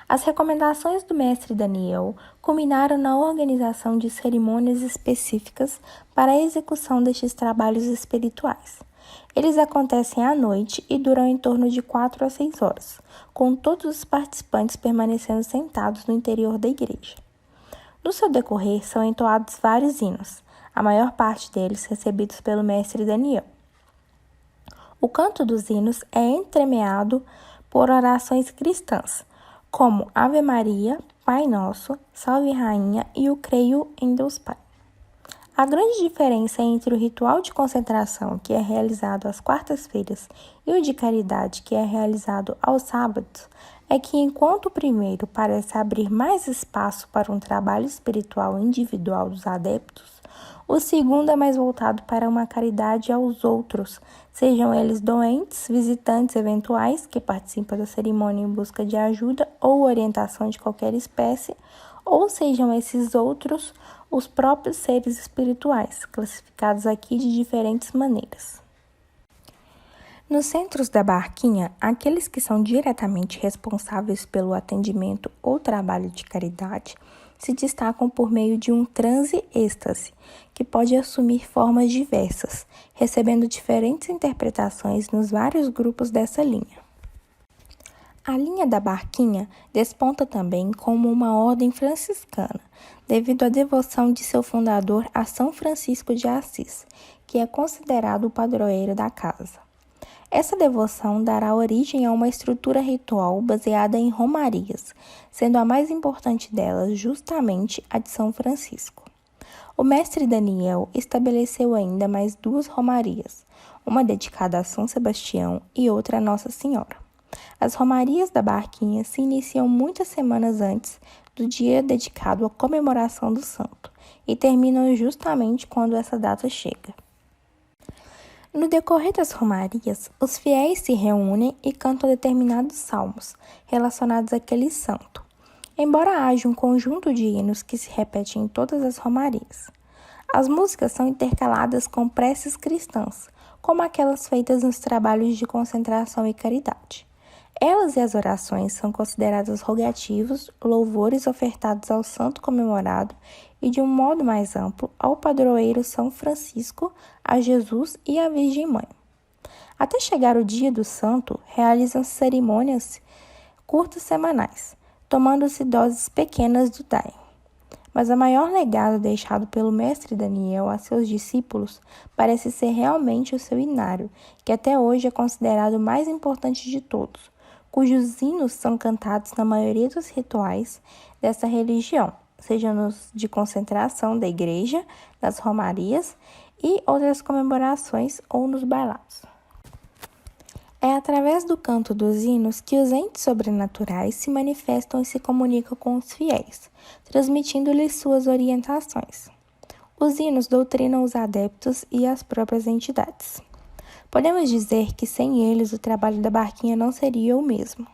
S2: As recomendações do mestre Daniel culminaram na organização de cerimônias específicas para a execução destes trabalhos espirituais. Eles acontecem à noite e duram em torno de 4 a 6 horas, com todos os participantes permanecendo sentados no interior da igreja. No seu decorrer, são entoados vários hinos, a maior parte deles recebidos pelo mestre Daniel. O canto dos hinos é entremeado por orações cristãs, como Ave Maria, Pai Nosso, Salve Rainha e o Creio em Deus Pai. A grande diferença entre o ritual de concentração, que é realizado às quartas-feiras, e o de caridade, que é realizado aos sábados, é que enquanto o primeiro parece abrir mais espaço para um trabalho espiritual individual dos adeptos, o segundo é mais voltado para uma caridade aos outros, sejam eles doentes, visitantes eventuais que participam da cerimônia em busca de ajuda ou orientação de qualquer espécie, ou sejam esses outros os próprios seres espirituais, classificados aqui de diferentes maneiras. Nos centros da barquinha, aqueles que são diretamente responsáveis pelo atendimento ou trabalho de caridade se destacam por meio de um transe-êxtase, que pode assumir formas diversas, recebendo diferentes interpretações nos vários grupos dessa linha. A linha da barquinha desponta também como uma ordem franciscana, devido à devoção de seu fundador a São Francisco de Assis, que é considerado o padroeiro da casa. Essa devoção dará origem a uma estrutura ritual baseada em romarias, sendo a mais importante delas justamente a de São Francisco. O mestre Daniel estabeleceu ainda mais 2 romarias, uma dedicada a São Sebastião e outra a Nossa Senhora. As romarias da barquinha se iniciam muitas semanas antes do dia dedicado à comemoração do santo e terminam justamente quando essa data chega. No decorrer das romarias, os fiéis se reúnem e cantam determinados salmos relacionados àquele santo, embora haja um conjunto de hinos que se repetem em todas as romarias. As músicas são intercaladas com preces cristãs, como aquelas feitas nos trabalhos de concentração e caridade. Elas e as orações são consideradas rogativos, louvores ofertados ao santo comemorado e, de um modo mais amplo, ao padroeiro São Francisco, a Jesus e à Virgem Mãe. Até chegar o dia do santo, realizam-se cerimônias curtas semanais, tomando-se doses pequenas do daime. Mas o maior legado deixado pelo mestre Daniel a seus discípulos parece ser realmente o seu inário, que até hoje é considerado o mais importante de todos, cujos hinos são cantados na maioria dos rituais dessa religião, seja nos de concentração da igreja, nas romarias e outras comemorações ou nos bailados. É através do canto dos hinos que os entes sobrenaturais se manifestam e se comunicam com os fiéis, transmitindo-lhes suas orientações. Os hinos doutrinam os adeptos e as próprias entidades. Podemos dizer que sem eles o trabalho da barquinha não seria o mesmo.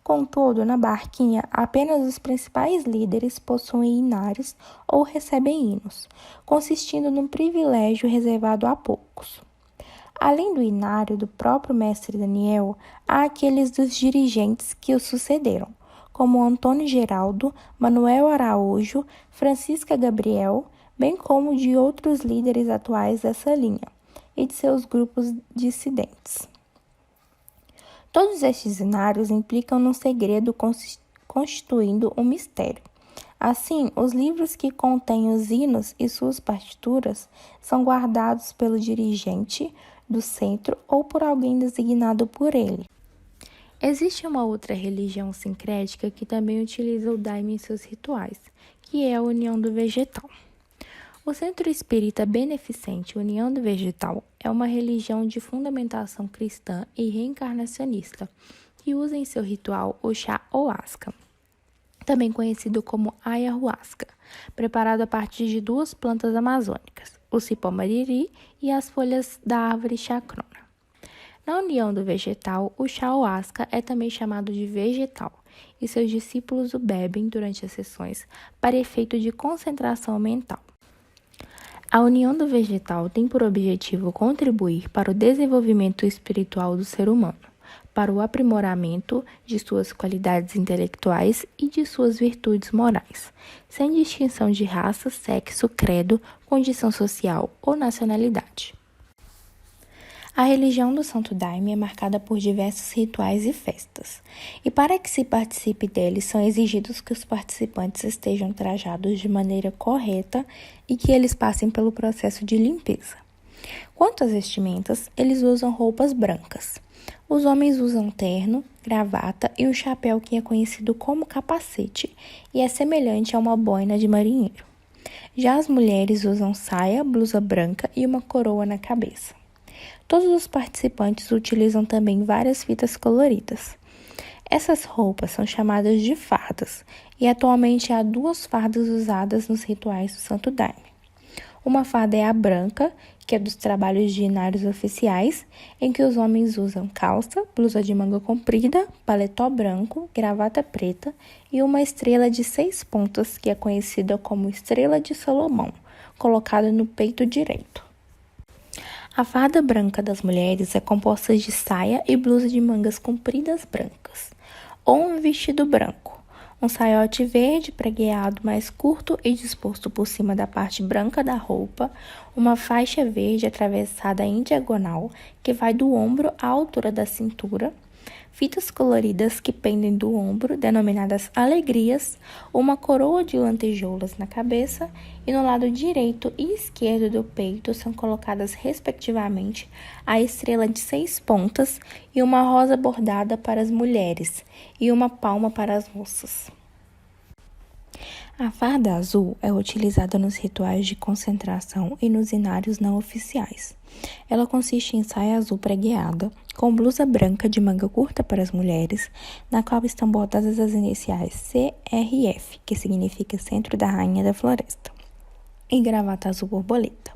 S2: Contudo, na barquinha, apenas os principais líderes possuem inários ou recebem hinos, consistindo num privilégio reservado a poucos. Além do inário do próprio mestre Daniel, há aqueles dos dirigentes que o sucederam, como Antônio Geraldo, Manuel Araújo, Francisca Gabriel, bem como de outros líderes atuais dessa linha e de seus grupos dissidentes. Todos estes inários implicam num segredo constituindo um mistério. Assim, os livros que contêm os hinos e suas partituras são guardados pelo dirigente do centro ou por alguém designado por ele. Existe uma outra religião sincrética que também utiliza o daime em seus rituais, que é a União do Vegetal. O Centro Espírita Beneficente União do Vegetal é uma religião de fundamentação cristã e reencarnacionista, que usa em seu ritual o chá Oasca, também conhecido como ayahuasca, preparado a partir de duas plantas amazônicas, o cipó mariri e as folhas da árvore chacrona. Na união do vegetal, o chá Oasca é também chamado de vegetal, e seus discípulos o bebem durante as sessões para efeito de concentração mental. A união do vegetal tem por objetivo contribuir para o desenvolvimento espiritual do ser humano, para o aprimoramento de suas qualidades intelectuais e de suas virtudes morais, sem distinção de raça, sexo, credo, condição social ou nacionalidade. A religião do Santo Daime é marcada por diversos rituais e festas, e para que se participe deles são exigidos que os participantes estejam trajados de maneira correta e que eles passem pelo processo de limpeza. Quanto às vestimentas, eles usam roupas brancas. Os homens usam terno, gravata e um chapéu que é conhecido como capacete e é semelhante a uma boina de marinheiro. Já as mulheres usam saia, blusa branca e uma coroa na cabeça. Todos os participantes utilizam também várias fitas coloridas. Essas roupas são chamadas de fardas e atualmente há duas fardas usadas nos rituais do Santo Daime. Uma farda é a branca, que é dos trabalhos de inários oficiais, em que os homens usam calça, blusa de manga comprida, paletó branco, gravata preta e uma estrela de 6 pontas, que é conhecida como Estrela de Salomão, colocada no peito direito. A farda branca das mulheres é composta de saia e blusa de mangas compridas brancas, ou um vestido branco, um saiote verde pregueado mais curto e disposto por cima da parte branca da roupa, uma faixa verde atravessada em diagonal que vai do ombro à altura da cintura, fitas coloridas que pendem do ombro, denominadas alegrias, uma coroa de lantejoulas na cabeça e no lado direito e esquerdo do peito são colocadas respectivamente a estrela de 6 pontas e uma rosa bordada para as mulheres e uma palma para as moças. A farda azul é utilizada nos rituais de concentração e nos inários não oficiais. Ela consiste em saia azul pregueada, com blusa branca de manga curta para as mulheres, na qual estão bordadas as iniciais CRF, que significa Centro da Rainha da Floresta, e gravata azul borboleta.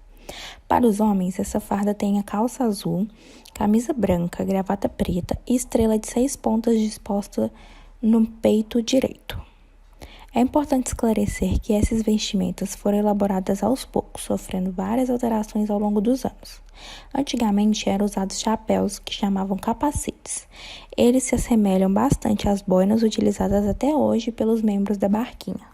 S2: Para os homens, essa farda tem a calça azul, camisa branca, gravata preta e estrela de 6 pontas disposta no peito direito. É importante esclarecer que essas vestimentas foram elaboradas aos poucos, sofrendo várias alterações ao longo dos anos. Antigamente eram usados chapéus que chamavam capacetes. Eles se assemelham bastante às boinas utilizadas até hoje pelos membros da barquinha.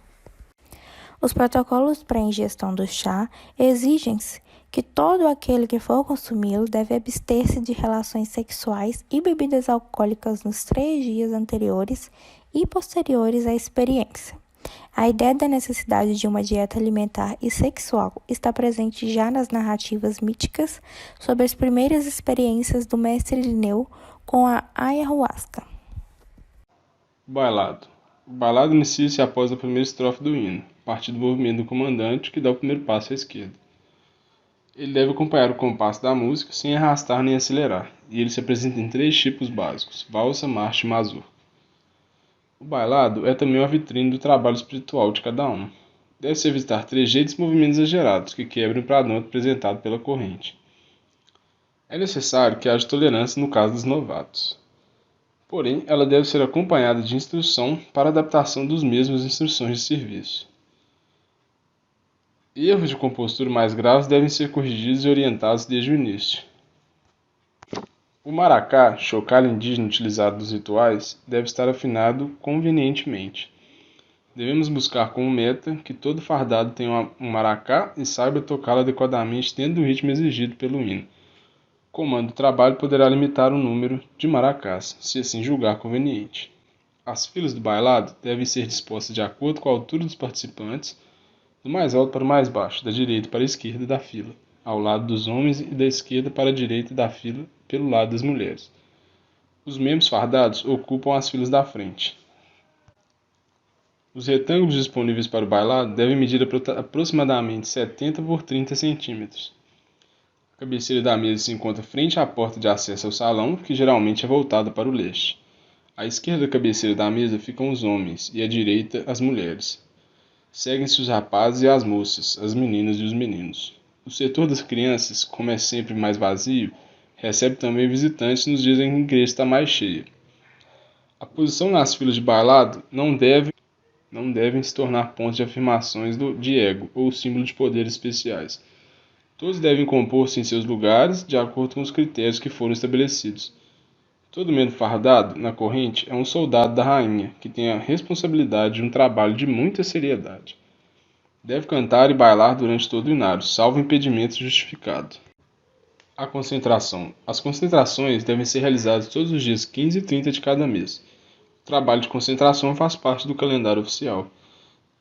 S2: Os protocolos para a ingestão do chá exigem-se que todo aquele que for consumi-lo deve abster-se de relações sexuais e bebidas alcoólicas nos 3 dias anteriores e posteriores à experiência. A ideia da necessidade de uma dieta alimentar e sexual está presente já nas narrativas míticas sobre as primeiras experiências do mestre Irineu com a ayahuasca.
S3: Bailado. O bailado inicia-se após a primeira estrofe do hino, a partir do movimento do comandante que dá o primeiro passo à esquerda. Ele deve acompanhar o compasso da música sem arrastar nem acelerar, e ele se apresenta em 3 tipos básicos: valsa, marcha e mazurca. O bailado é também uma vitrine do trabalho espiritual de cada um. Deve-se evitar trejeitos e movimentos exagerados que quebrem o padrão apresentado pela corrente. É necessário que haja tolerância no caso dos novatos. Porém, ela deve ser acompanhada de instrução para adaptação dos mesmos às instruções de serviço. Erros de compostura mais graves devem ser corrigidos e orientados desde o início. O maracá, chocalho indígena utilizado nos rituais, deve estar afinado convenientemente. Devemos buscar como meta que todo fardado tenha um maracá e saiba tocá-lo adequadamente dentro do ritmo exigido pelo hino. O comando do trabalho poderá limitar o número de maracás, se assim julgar conveniente. As filas do bailado devem ser dispostas de acordo com a altura dos participantes, do mais alto para o mais baixo, da direita para a esquerda da fila, ao lado dos homens e da esquerda para a direita da fila, pelo lado das mulheres. Os membros fardados ocupam as filas da frente. Os retângulos disponíveis para o bailado devem medir aproximadamente 70 por 30 centímetros. A cabeceira da mesa se encontra frente à porta de acesso ao salão, que geralmente é voltada para o leste. À esquerda da cabeceira da mesa ficam os homens e à direita as mulheres. Seguem-se os rapazes e as moças, as meninas e os meninos. O setor das crianças, como é sempre mais vazio, recebe também visitantes nos dias em que a igreja está mais cheia. A posição nas filas de bailado não devem se tornar pontos de afirmações de ego ou símbolo de poderes especiais. Todos devem compor-se em seus lugares de acordo com os critérios que foram estabelecidos. Todo membro fardado na corrente é um soldado da rainha, que tem a responsabilidade de um trabalho de muita seriedade. Deve cantar e bailar durante todo o inário, salvo impedimento justificado. A concentração. As concentrações devem ser realizadas todos os dias 15 e 30 de cada mês. O trabalho de concentração faz parte do calendário oficial.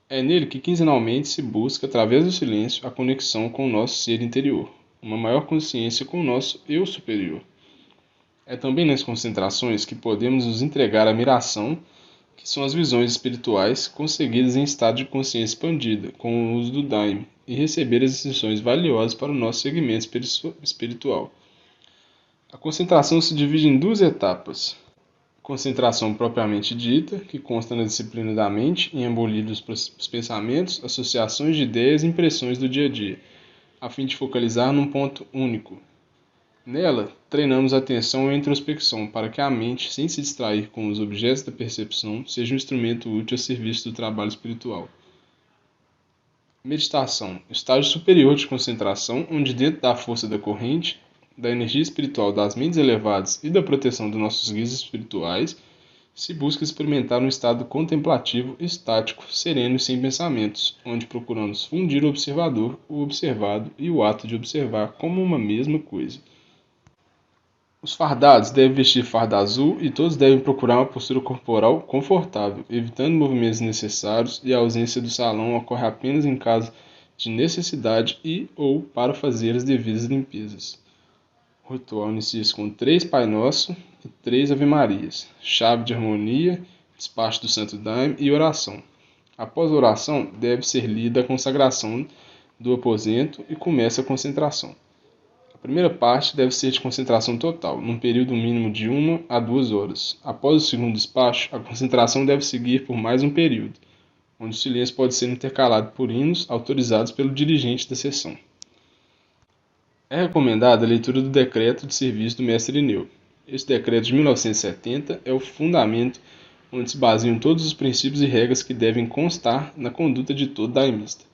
S3: É nele que quinzenalmente se busca, através do silêncio, a conexão com o nosso ser interior, uma maior consciência com o nosso eu superior. É também nas concentrações que podemos nos entregar à miração, que são as visões espirituais conseguidas em estado de consciência expandida, com o uso do Daime, e receber as instruções valiosas para o nosso segmento espiritual. A concentração se divide em 2 etapas. Concentração propriamente dita, que consta na disciplina da mente, em abolir os pensamentos, associações de ideias e impressões do dia a dia, a fim de focalizar num ponto único. Nela, treinamos a atenção e a introspecção para que a mente, sem se distrair com os objetos da percepção, seja um instrumento útil a serviço do trabalho espiritual. Meditação, estágio superior de concentração, onde dentro da força da corrente, da energia espiritual das mentes elevadas e da proteção dos nossos guias espirituais, se busca experimentar um estado contemplativo, estático, sereno e sem pensamentos, onde procuramos fundir o observador, o observado e o ato de observar como uma mesma coisa. Os fardados devem vestir farda azul e todos devem procurar uma postura corporal confortável, evitando movimentos necessários, e a ausência do salão ocorre apenas em caso de necessidade ou para fazer as devidas limpezas. O ritual inicia-se com 3 Pai Nosso e 3 Ave Marias, chave de harmonia, despacho do Santo Daime e oração. Após a oração, deve ser lida a consagração do aposento e começa a concentração. A primeira parte deve ser de concentração total, num período mínimo de 1 a 2 horas. Após o segundo despacho, a concentração deve seguir por mais um período, onde o silêncio pode ser intercalado por hinos autorizados pelo dirigente da sessão. É recomendada a leitura do decreto de serviço do mestre Irineu. Esse decreto de 1970 é o fundamento onde se baseiam todos os princípios e regras que devem constar na conduta de todo daimista.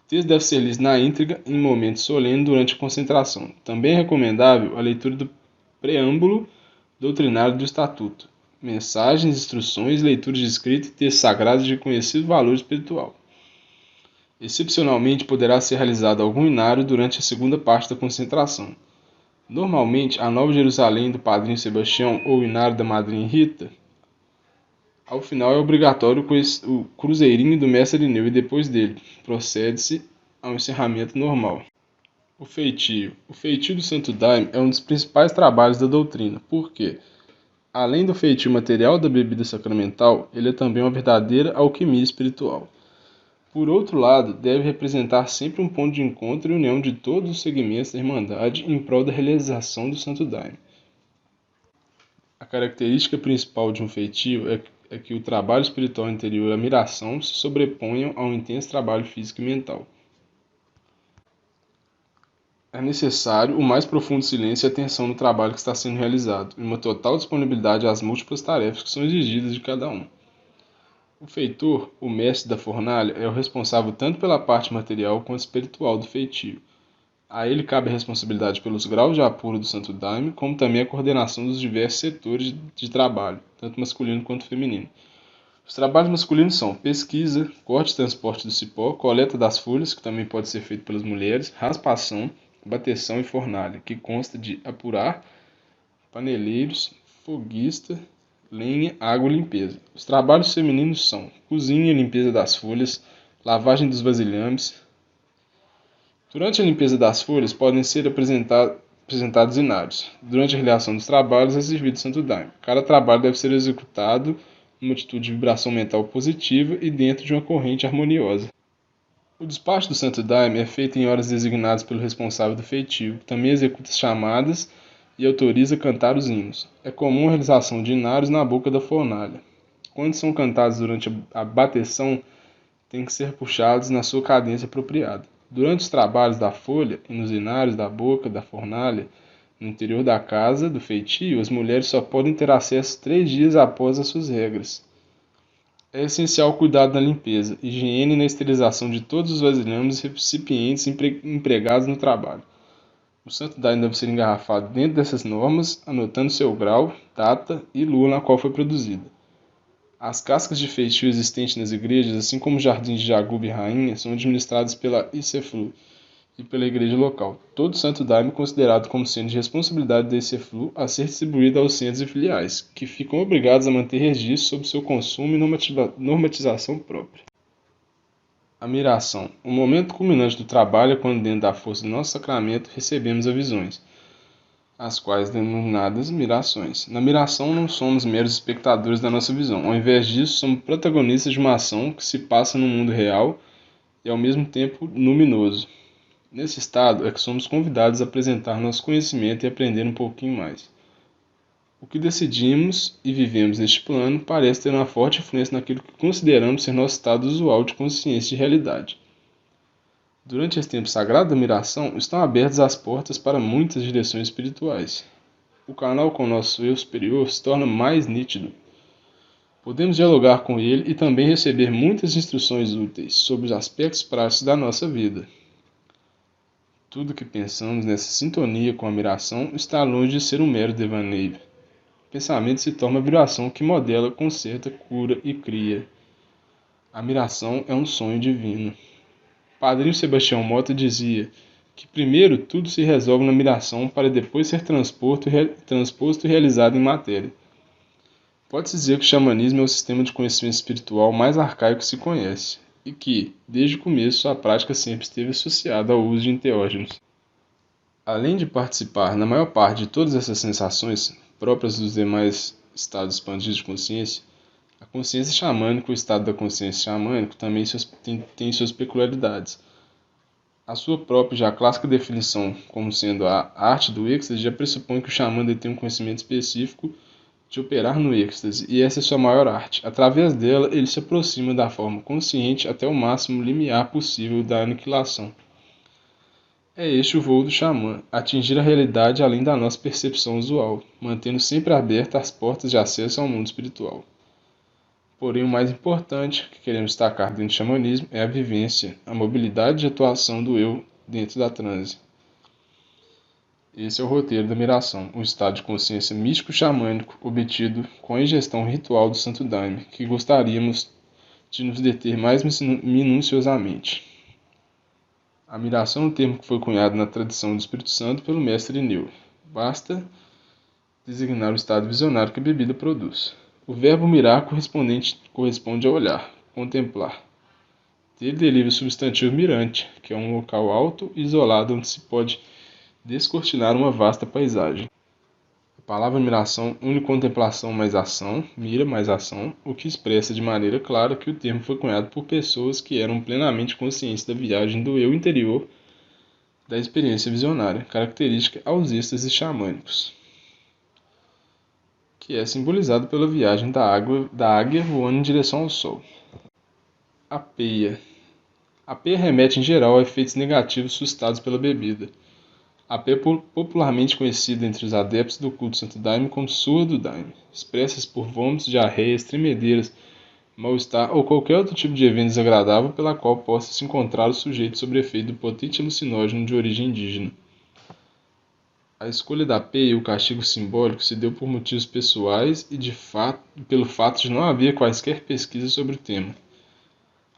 S3: O texto deve ser lido na íntegra em momentos solenes durante a concentração. Também é recomendável a leitura do preâmbulo doutrinário do Estatuto, mensagens, instruções, leituras de escrito e textos sagrados de conhecido valor espiritual. Excepcionalmente, poderá ser realizado algum inário durante a segunda parte da concentração. Normalmente, a Nova Jerusalém do Padrinho Sebastião ou o inário da Madrinha Rita. Ao final é obrigatório o cruzeirinho do Mestre Irineu e depois dele procede-se ao encerramento normal. O feitio. O feitio do Santo Daime é um dos principais trabalhos da doutrina, porque, além do feitio material da bebida sacramental, ele é também uma verdadeira alquimia espiritual. Por outro lado, deve representar sempre um ponto de encontro e união de todos os segmentos da Irmandade em prol da realização do Santo Daime. A característica principal de um feitio é que o trabalho espiritual interior e a miração se sobreponham ao intenso trabalho físico e mental. É necessário o mais profundo silêncio e atenção no trabalho que está sendo realizado, e uma total disponibilidade às múltiplas tarefas que são exigidas de cada um. O feitor, o mestre da fornalha, é o responsável tanto pela parte material quanto espiritual do feitio. A ele cabe a responsabilidade pelos graus de apuro do Santo Daime, como também a coordenação dos diversos setores de trabalho, tanto masculino quanto feminino. Os trabalhos masculinos são pesquisa, corte e transporte do cipó, coleta das folhas, que também pode ser feito pelas mulheres, raspação, bateção e fornalha, que consta de apurar, paneleiros, foguista, lenha, água e limpeza. Os trabalhos femininos são cozinha e limpeza das folhas, lavagem dos vasilhames. Durante a limpeza das folhas podem ser apresentados inários. Durante a realização dos trabalhos é servido o Santo Daime. Cada trabalho deve ser executado numa atitude de vibração mental positiva e dentro de uma corrente harmoniosa. O despacho do Santo Daime é feito em horas designadas pelo responsável do feitio, que também executa as chamadas e autoriza cantar os hinos. É comum a realização de inários na boca da fornalha. Quando são cantados durante a bateção, têm que ser puxados na sua cadência apropriada. Durante os trabalhos da folha e nos inários da boca da fornalha, no interior da casa do feitio, as mulheres só podem ter acesso 3 dias após as suas regras. É essencial o cuidado na limpeza, higiene e na esterilização de todos os vasilhames e recipientes empregados no trabalho. O Santo Daime deve ser engarrafado dentro dessas normas, anotando seu grau, data e lua na qual foi produzida. As cascas de feitio existentes nas igrejas, assim como os jardins de Jaguba e Rainha, são administrados pela ICEFLU e pela igreja local. Todo Santo Daime é considerado como sendo de responsabilidade da ICEFLU a ser distribuído aos centros e filiais, que ficam obrigados a manter registro sobre seu consumo e normatização própria. A miração. O momento culminante do trabalho é quando, dentro da força do nosso sacramento, recebemos as visões, as quais denominadas mirações. Na miração não somos meros espectadores da nossa visão. Ao invés disso, somos protagonistas de uma ação que se passa no mundo real e ao mesmo tempo luminoso. Nesse estado é que somos convidados a apresentar nosso conhecimento e aprender um pouquinho mais. O que decidimos e vivemos neste plano parece ter uma forte influência naquilo que consideramos ser nosso estado usual de consciência e realidade. Durante esse tempo sagrado da miração, estão abertas as portas para muitas direções espirituais. O canal com o nosso eu superior se torna mais nítido. Podemos dialogar com ele e também receber muitas instruções úteis sobre os aspectos práticos da nossa vida. Tudo que pensamos nessa sintonia com a miração está longe de ser um mero devaneio. O pensamento se torna uma vibração que modela, conserta, cura e cria. A miração é um sonho divino. Padrinho Sebastião Mota dizia que primeiro tudo se resolve na miração para depois ser transposto e realizado em matéria. Pode-se dizer que o xamanismo é o sistema de conhecimento espiritual mais arcaico que se conhece, e que, desde o começo, sua prática sempre esteve associada ao uso de enteógenos. Além de participar na maior parte de todas essas sensações próprias dos demais estados expandidos de consciência, a consciência xamânica, o estado da consciência xamânica, também tem suas peculiaridades. A sua própria já clássica definição como sendo a arte do êxtase já pressupõe que o xamã detém um conhecimento específico de operar no êxtase, e essa é sua maior arte. Através dela, ele se aproxima da forma consciente até o máximo limiar possível da aniquilação. É este o voo do xamã, atingir a realidade além da nossa percepção usual, mantendo sempre abertas as portas de acesso ao mundo espiritual. Porém, o mais importante que queremos destacar dentro do xamanismo é a vivência, a mobilidade e atuação do eu dentro da transe. Esse é o roteiro da miração, um estado de consciência místico-xamânico obtido com a ingestão ritual do Santo Daime, que gostaríamos de nos deter mais minuciosamente. A miração é um termo que foi cunhado na tradição do Espírito Santo pelo mestre Irineu. Basta designar o estado visionário que a bebida produz. O verbo mirar corresponde a olhar, contemplar. Dele deriva o substantivo mirante, que é um local alto e isolado onde se pode descortinar uma vasta paisagem. A palavra miração une contemplação mais ação, mira mais ação, o que expressa de maneira clara que o termo foi cunhado por pessoas que eram plenamente conscientes da viagem do eu interior da experiência visionária, característica aos êxtases xamânicos, que é simbolizado pela viagem da águia voando em direção ao sol. A peia. A peia remete em geral a efeitos negativos suscitados pela bebida. A peia é popularmente conhecida entre os adeptos do culto Santo Daime como surra do Daime, expressas por vômitos, diarreias, tremedeiras, mal-estar ou qualquer outro tipo de evento desagradável pela qual possa se encontrar o sujeito sob efeito do potente alucinógeno de origem indígena. A escolha da peia e o castigo simbólico se deu por motivos pessoais e pelo fato de não haver quaisquer pesquisas sobre o tema.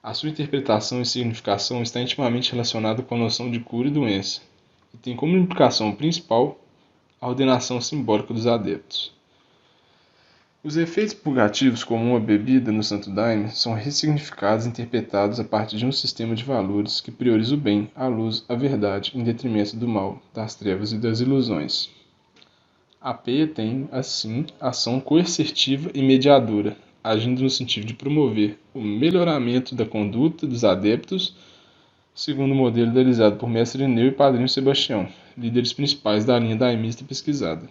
S3: A sua interpretação e significação está intimamente relacionada com a noção de cura e doença, e tem como implicação principal a ordenação simbólica dos adeptos. Os efeitos purgativos comum à bebida no Santo Daime são ressignificados e interpretados a partir de um sistema de valores que prioriza o bem, a luz, a verdade, em detrimento do mal, das trevas e das ilusões. A peia tem, assim, ação coercitiva e mediadora, agindo no sentido de promover o melhoramento da conduta dos adeptos, segundo o modelo idealizado por Mestre Irineu e Padrinho Sebastião, líderes principais da linha daimista pesquisada.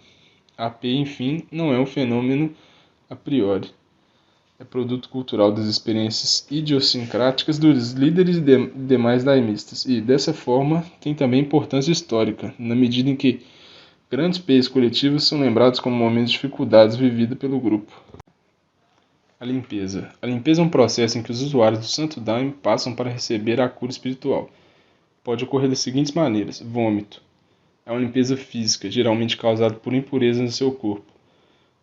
S3: A peia, enfim, não é um fenômeno a priori. É produto cultural das experiências idiosincráticas dos líderes e demais daimistas, e, dessa forma, tem também importância histórica, na medida em que grandes peias coletivas são lembrados como momentos de dificuldades vividas pelo grupo. A limpeza. A limpeza é um processo em que os usuários do Santo Daime passam para receber a cura espiritual. Pode ocorrer das seguintes maneiras: vômito. É uma limpeza física, geralmente causada por impurezas no seu corpo.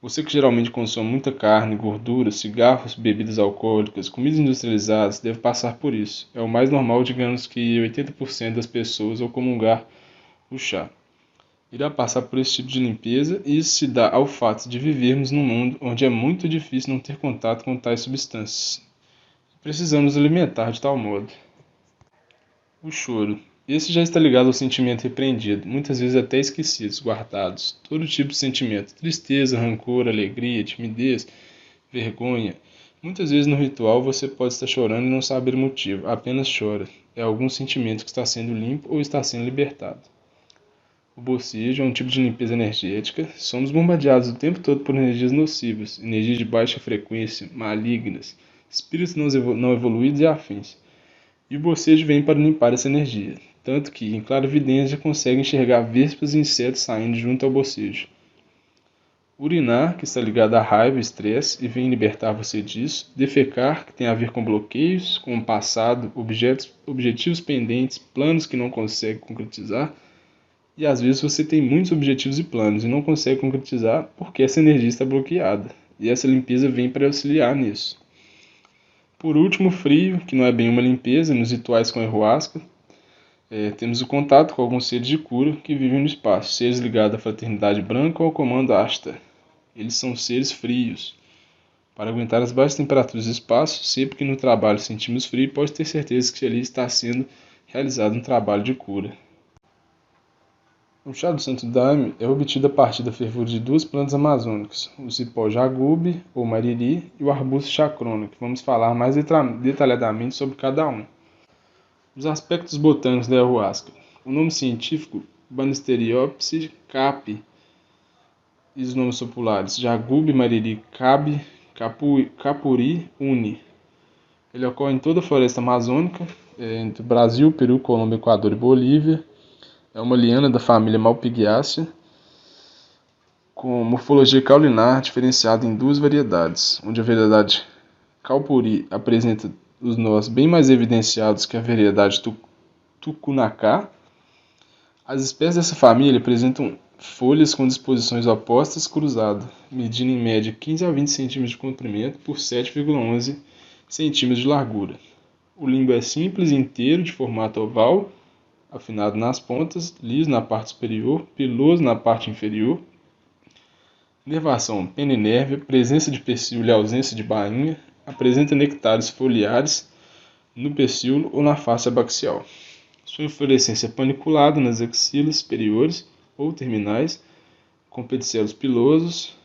S3: Você que geralmente consome muita carne, gordura, cigarros, bebidas alcoólicas, comidas industrializadas, deve passar por isso. É o mais normal, digamos que 80% das pessoas ao comungar o chá irá passar por esse tipo de limpeza, e isso se dá ao fato de vivermos num mundo onde é muito difícil não ter contato com tais substâncias. Precisamos nos alimentar de tal modo. O choro. Esse já está ligado ao sentimento repreendido, muitas vezes até esquecidos, guardados. Todo tipo de sentimento: tristeza, rancor, alegria, timidez, vergonha. Muitas vezes no ritual você pode estar chorando e não saber o motivo, apenas chora. É algum sentimento que está sendo limpo ou está sendo libertado. O bocejo é um tipo de limpeza energética. Somos bombardeados o tempo todo por energias nocivas, energias de baixa frequência, malignas, espíritos não evoluídos e afins. E o bocejo vem para limpar essa energia, tanto que, em clara evidência, consegue enxergar vespas e insetos saindo junto ao bocejo. Urinar, que está ligado à raiva e estresse e vem libertar você disso. Defecar, que tem a ver com bloqueios, com o passado, objetivos pendentes, planos que não consegue concretizar. E às vezes você tem muitos objetivos e planos e não consegue concretizar porque essa energia está bloqueada. E essa limpeza vem para auxiliar nisso. Por último, frio, que não é bem uma limpeza, nos rituais com a ayahuasca, temos o contato com alguns seres de cura que vivem no espaço, seres ligados à fraternidade branca ou ao comando Ashta. Eles são seres frios. Para aguentar as baixas temperaturas do espaço, sempre que no trabalho sentimos frio, pode ter certeza que ali está sendo realizado um trabalho de cura. O chá do Santo Daime é obtido a partir da fervura de duas plantas amazônicas, o cipó jagube, ou mariri, e o arbusto chacrona, que vamos falar mais detalhadamente sobre cada um. Os aspectos botânicos da ayahuasca. O nome científico, Banisteriopsis capi, e os nomes populares, jagube, mariri, cabe, capuri, uni. Ele ocorre em toda a floresta amazônica, entre Brasil, Peru, Colômbia, Equador e Bolívia. É uma liana da família Malpighiaceae, com morfologia caulinar diferenciada em duas variedades, onde a variedade Calpuri apresenta os nós bem mais evidenciados que a variedade tucunacá. As espécies dessa família apresentam folhas com disposições opostas cruzadas, medindo em média 15 a 20 cm de comprimento por 7,11 cm de largura. O limbo é simples e inteiro, de formato oval, afinado nas pontas, liso na parte superior, piloso na parte inferior. Nervação peninérvia, presença de pecíolo e ausência de bainha. Apresenta nectários foliares no pecíolo ou na face abaxial. Sua inflorescência é paniculada nas axilas superiores ou terminais, com pedicelos pilosos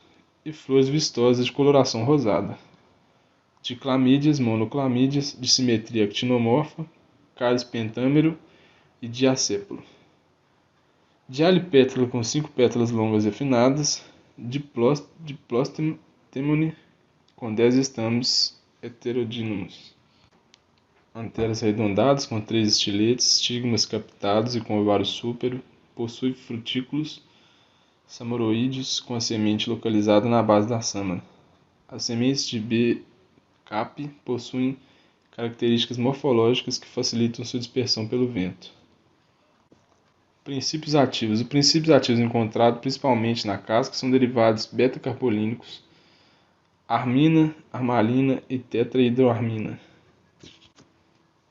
S3: e flores vistosas de coloração rosada. Diclamídeas, monoclamídeas, de simetria actinomorfa, cálice pentâmero e diacépulo. Dialipétala com 5 pétalas longas e afinadas, diplostemone com 10 estames heterodínamos. Anteras arredondadas com 3 estiletes, estigmas captados e com ovário súpero. Possui frutículos samoroídeos com a semente localizada na base da sâmara. As sementes de B. capi possuem características morfológicas que facilitam sua dispersão pelo vento. Princípios ativos. Os princípios ativos encontrados principalmente na casca são derivados beta-carbolínicos, armina, armalina e tetrahidroarmina.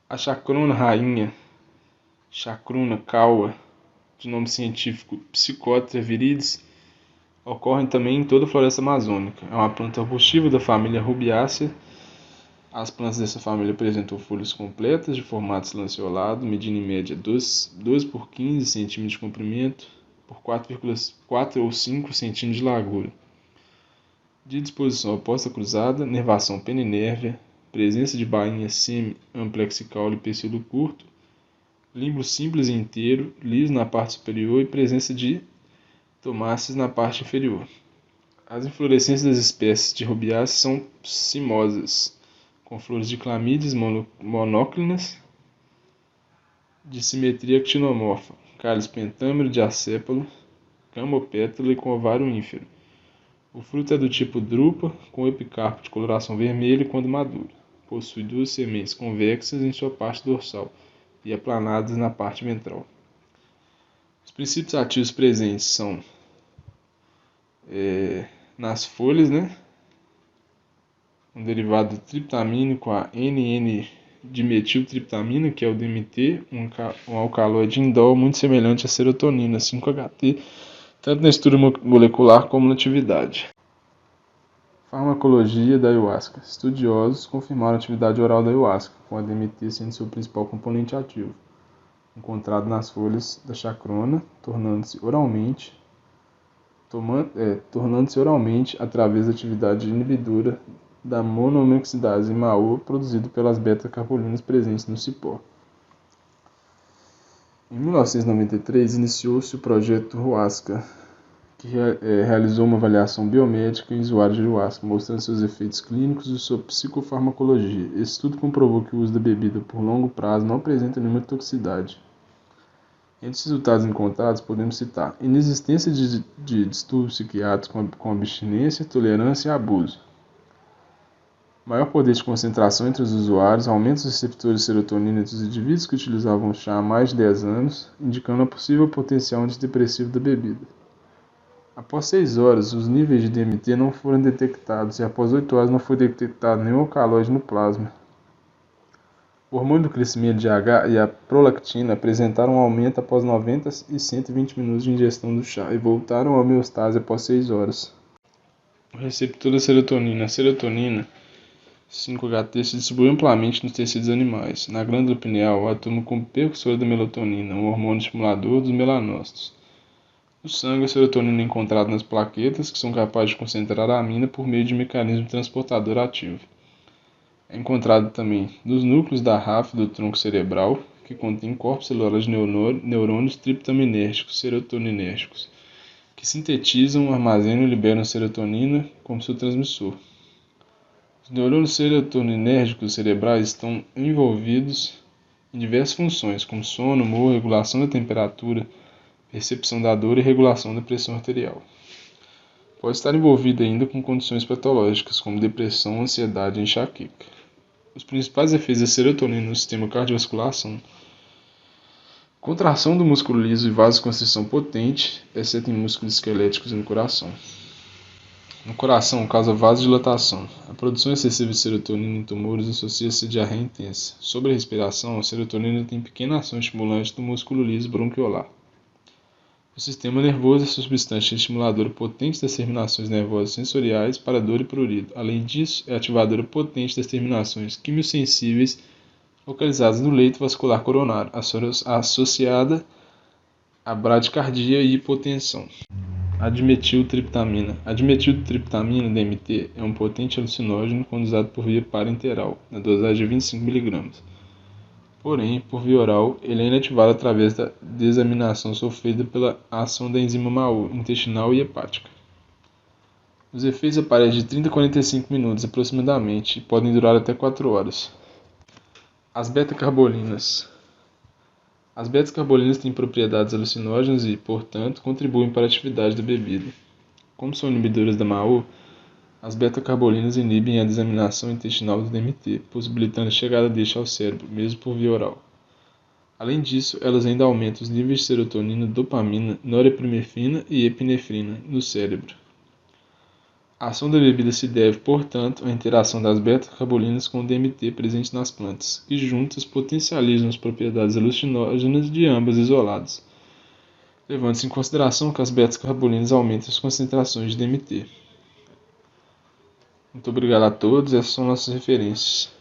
S3: A chacrona rainha, Chacruna cauda, de nome científico Psychotria viridis, ocorre também em toda a floresta amazônica. É uma planta arbustiva da família Rubiácea. As plantas dessa família apresentam folhas completas de formato lanceolado, medindo em média 12 por 15 cm de comprimento por 4,4 ou 5 cm de largura. De disposição oposta cruzada, nervação peninérvia, presença de bainha semi-amplexicaule e pecíolo curto, limbo simples e inteiro, liso na parte superior e presença de tomáceas na parte inferior. As inflorescências das espécies de Rubiácea são cimosas, com flores de clamídeas monóclinas, de simetria actinomorfa, cálice pentâmero, diacépalo, camopétala e com ovário ínfero. O fruto é do tipo drupa, com epicarpo de coloração vermelha quando maduro. Possui 2 sementes convexas em sua parte dorsal e aplanadas na parte ventral. Os princípios ativos presentes são nas folhas, um derivado do triptamínico, a N,N-dimetiltriptamina, que é o DMT, um alcaloide indol muito semelhante à serotonina, 5-HT, tanto na estrutura molecular como na atividade. Farmacologia da ayahuasca. Estudiosos confirmaram a atividade oral da ayahuasca, com a DMT sendo seu principal componente ativo, encontrado nas folhas da chacrona, tornando-se oralmente através da atividade inibidora da monoaminoxidase MAO produzido pelas beta-carbolíneas presentes no cipó. Em 1993, iniciou-se o projeto Ayahuasca, que realizou uma avaliação biomédica em usuários de ayahuasca, mostrando seus efeitos clínicos e sua psicofarmacologia. Esse estudo comprovou que o uso da bebida por longo prazo não apresenta nenhuma toxicidade. Entre os resultados encontrados, podemos citar inexistência de distúrbios psiquiátricos com abstinência, tolerância e abuso, maior poder de concentração entre os usuários, aumento dos receptores de serotonina entre os indivíduos que utilizavam o chá há mais de 10 anos, indicando a possível potencial antidepressivo da bebida. Após 6 horas, os níveis de DMT não foram detectados e após 8 horas não foi detectado nenhum alcaloide no plasma. O hormônio do crescimento GH e a prolactina apresentaram um aumento após 90 e 120 minutos de ingestão do chá e voltaram à homeostase após 6 horas. O receptor da serotonina. A serotonina 5-HT se distribui amplamente nos tecidos animais. Na glândula pineal, atua como precursora da melatonina, um hormônio estimulador dos melanócitos. No sangue, a serotonina é encontrada nas plaquetas, que são capazes de concentrar a amina por meio de um mecanismo transportador ativo. É encontrado também nos núcleos da RAF do tronco cerebral, que contém corpos celulares de neurônios triptaminérgicos serotoninérgicos, que sintetizam, armazenam e liberam serotonina como seu transmissor. Os neurônios serotoninérgicos cerebrais estão envolvidos em diversas funções, como sono, humor, regulação da temperatura, percepção da dor e regulação da pressão arterial. Pode estar envolvida ainda com condições patológicas, como depressão, ansiedade e enxaqueca. Os principais efeitos da serotonina no sistema cardiovascular são contração do músculo liso e vasoconstrição potente, exceto em músculos esqueléticos e no coração. No coração, causa vasodilatação. A produção excessiva de serotonina em tumores associa-se a diarreia intensa. Sobre a respiração, a serotonina tem pequena ação estimulante do músculo liso bronquiolar. O sistema nervoso é substância estimuladora potente das terminações nervosas sensoriais para dor e prurido. Além disso, é ativadora potente das terminações quimiosensíveis localizadas no leito vascular coronário, associada à bradicardia e hipotensão. Admetiltriptamina. A admetiltriptamina, DMT, é um potente alucinógeno quando usado por via parenteral, na dosagem de 25 mg. Porém, por via oral, ele é inativado através da desaminação sofrida pela ação da enzima MAO, intestinal e hepática. Os efeitos aparecem de 30 a 45 minutos aproximadamente e podem durar até 4 horas. As beta-carbolinas. As beta-carbolinas têm propriedades alucinógenas e, portanto, contribuem para a atividade da bebida. Como são inibidoras da MAO, as beta-carbolinas inibem a desaminação intestinal do DMT, possibilitando a chegada deste ao cérebro, mesmo por via oral. Além disso, elas ainda aumentam os níveis de serotonina, dopamina, norepinefrina e epinefrina no cérebro. A ação da bebida se deve, portanto, à interação das beta-carbolinas com o DMT presente nas plantas, que juntas potencializam as propriedades alucinógenas de ambas isoladas, levando-se em consideração que as beta-carbolinas aumentam as concentrações de DMT. Muito obrigado a todos, essas são nossas referências.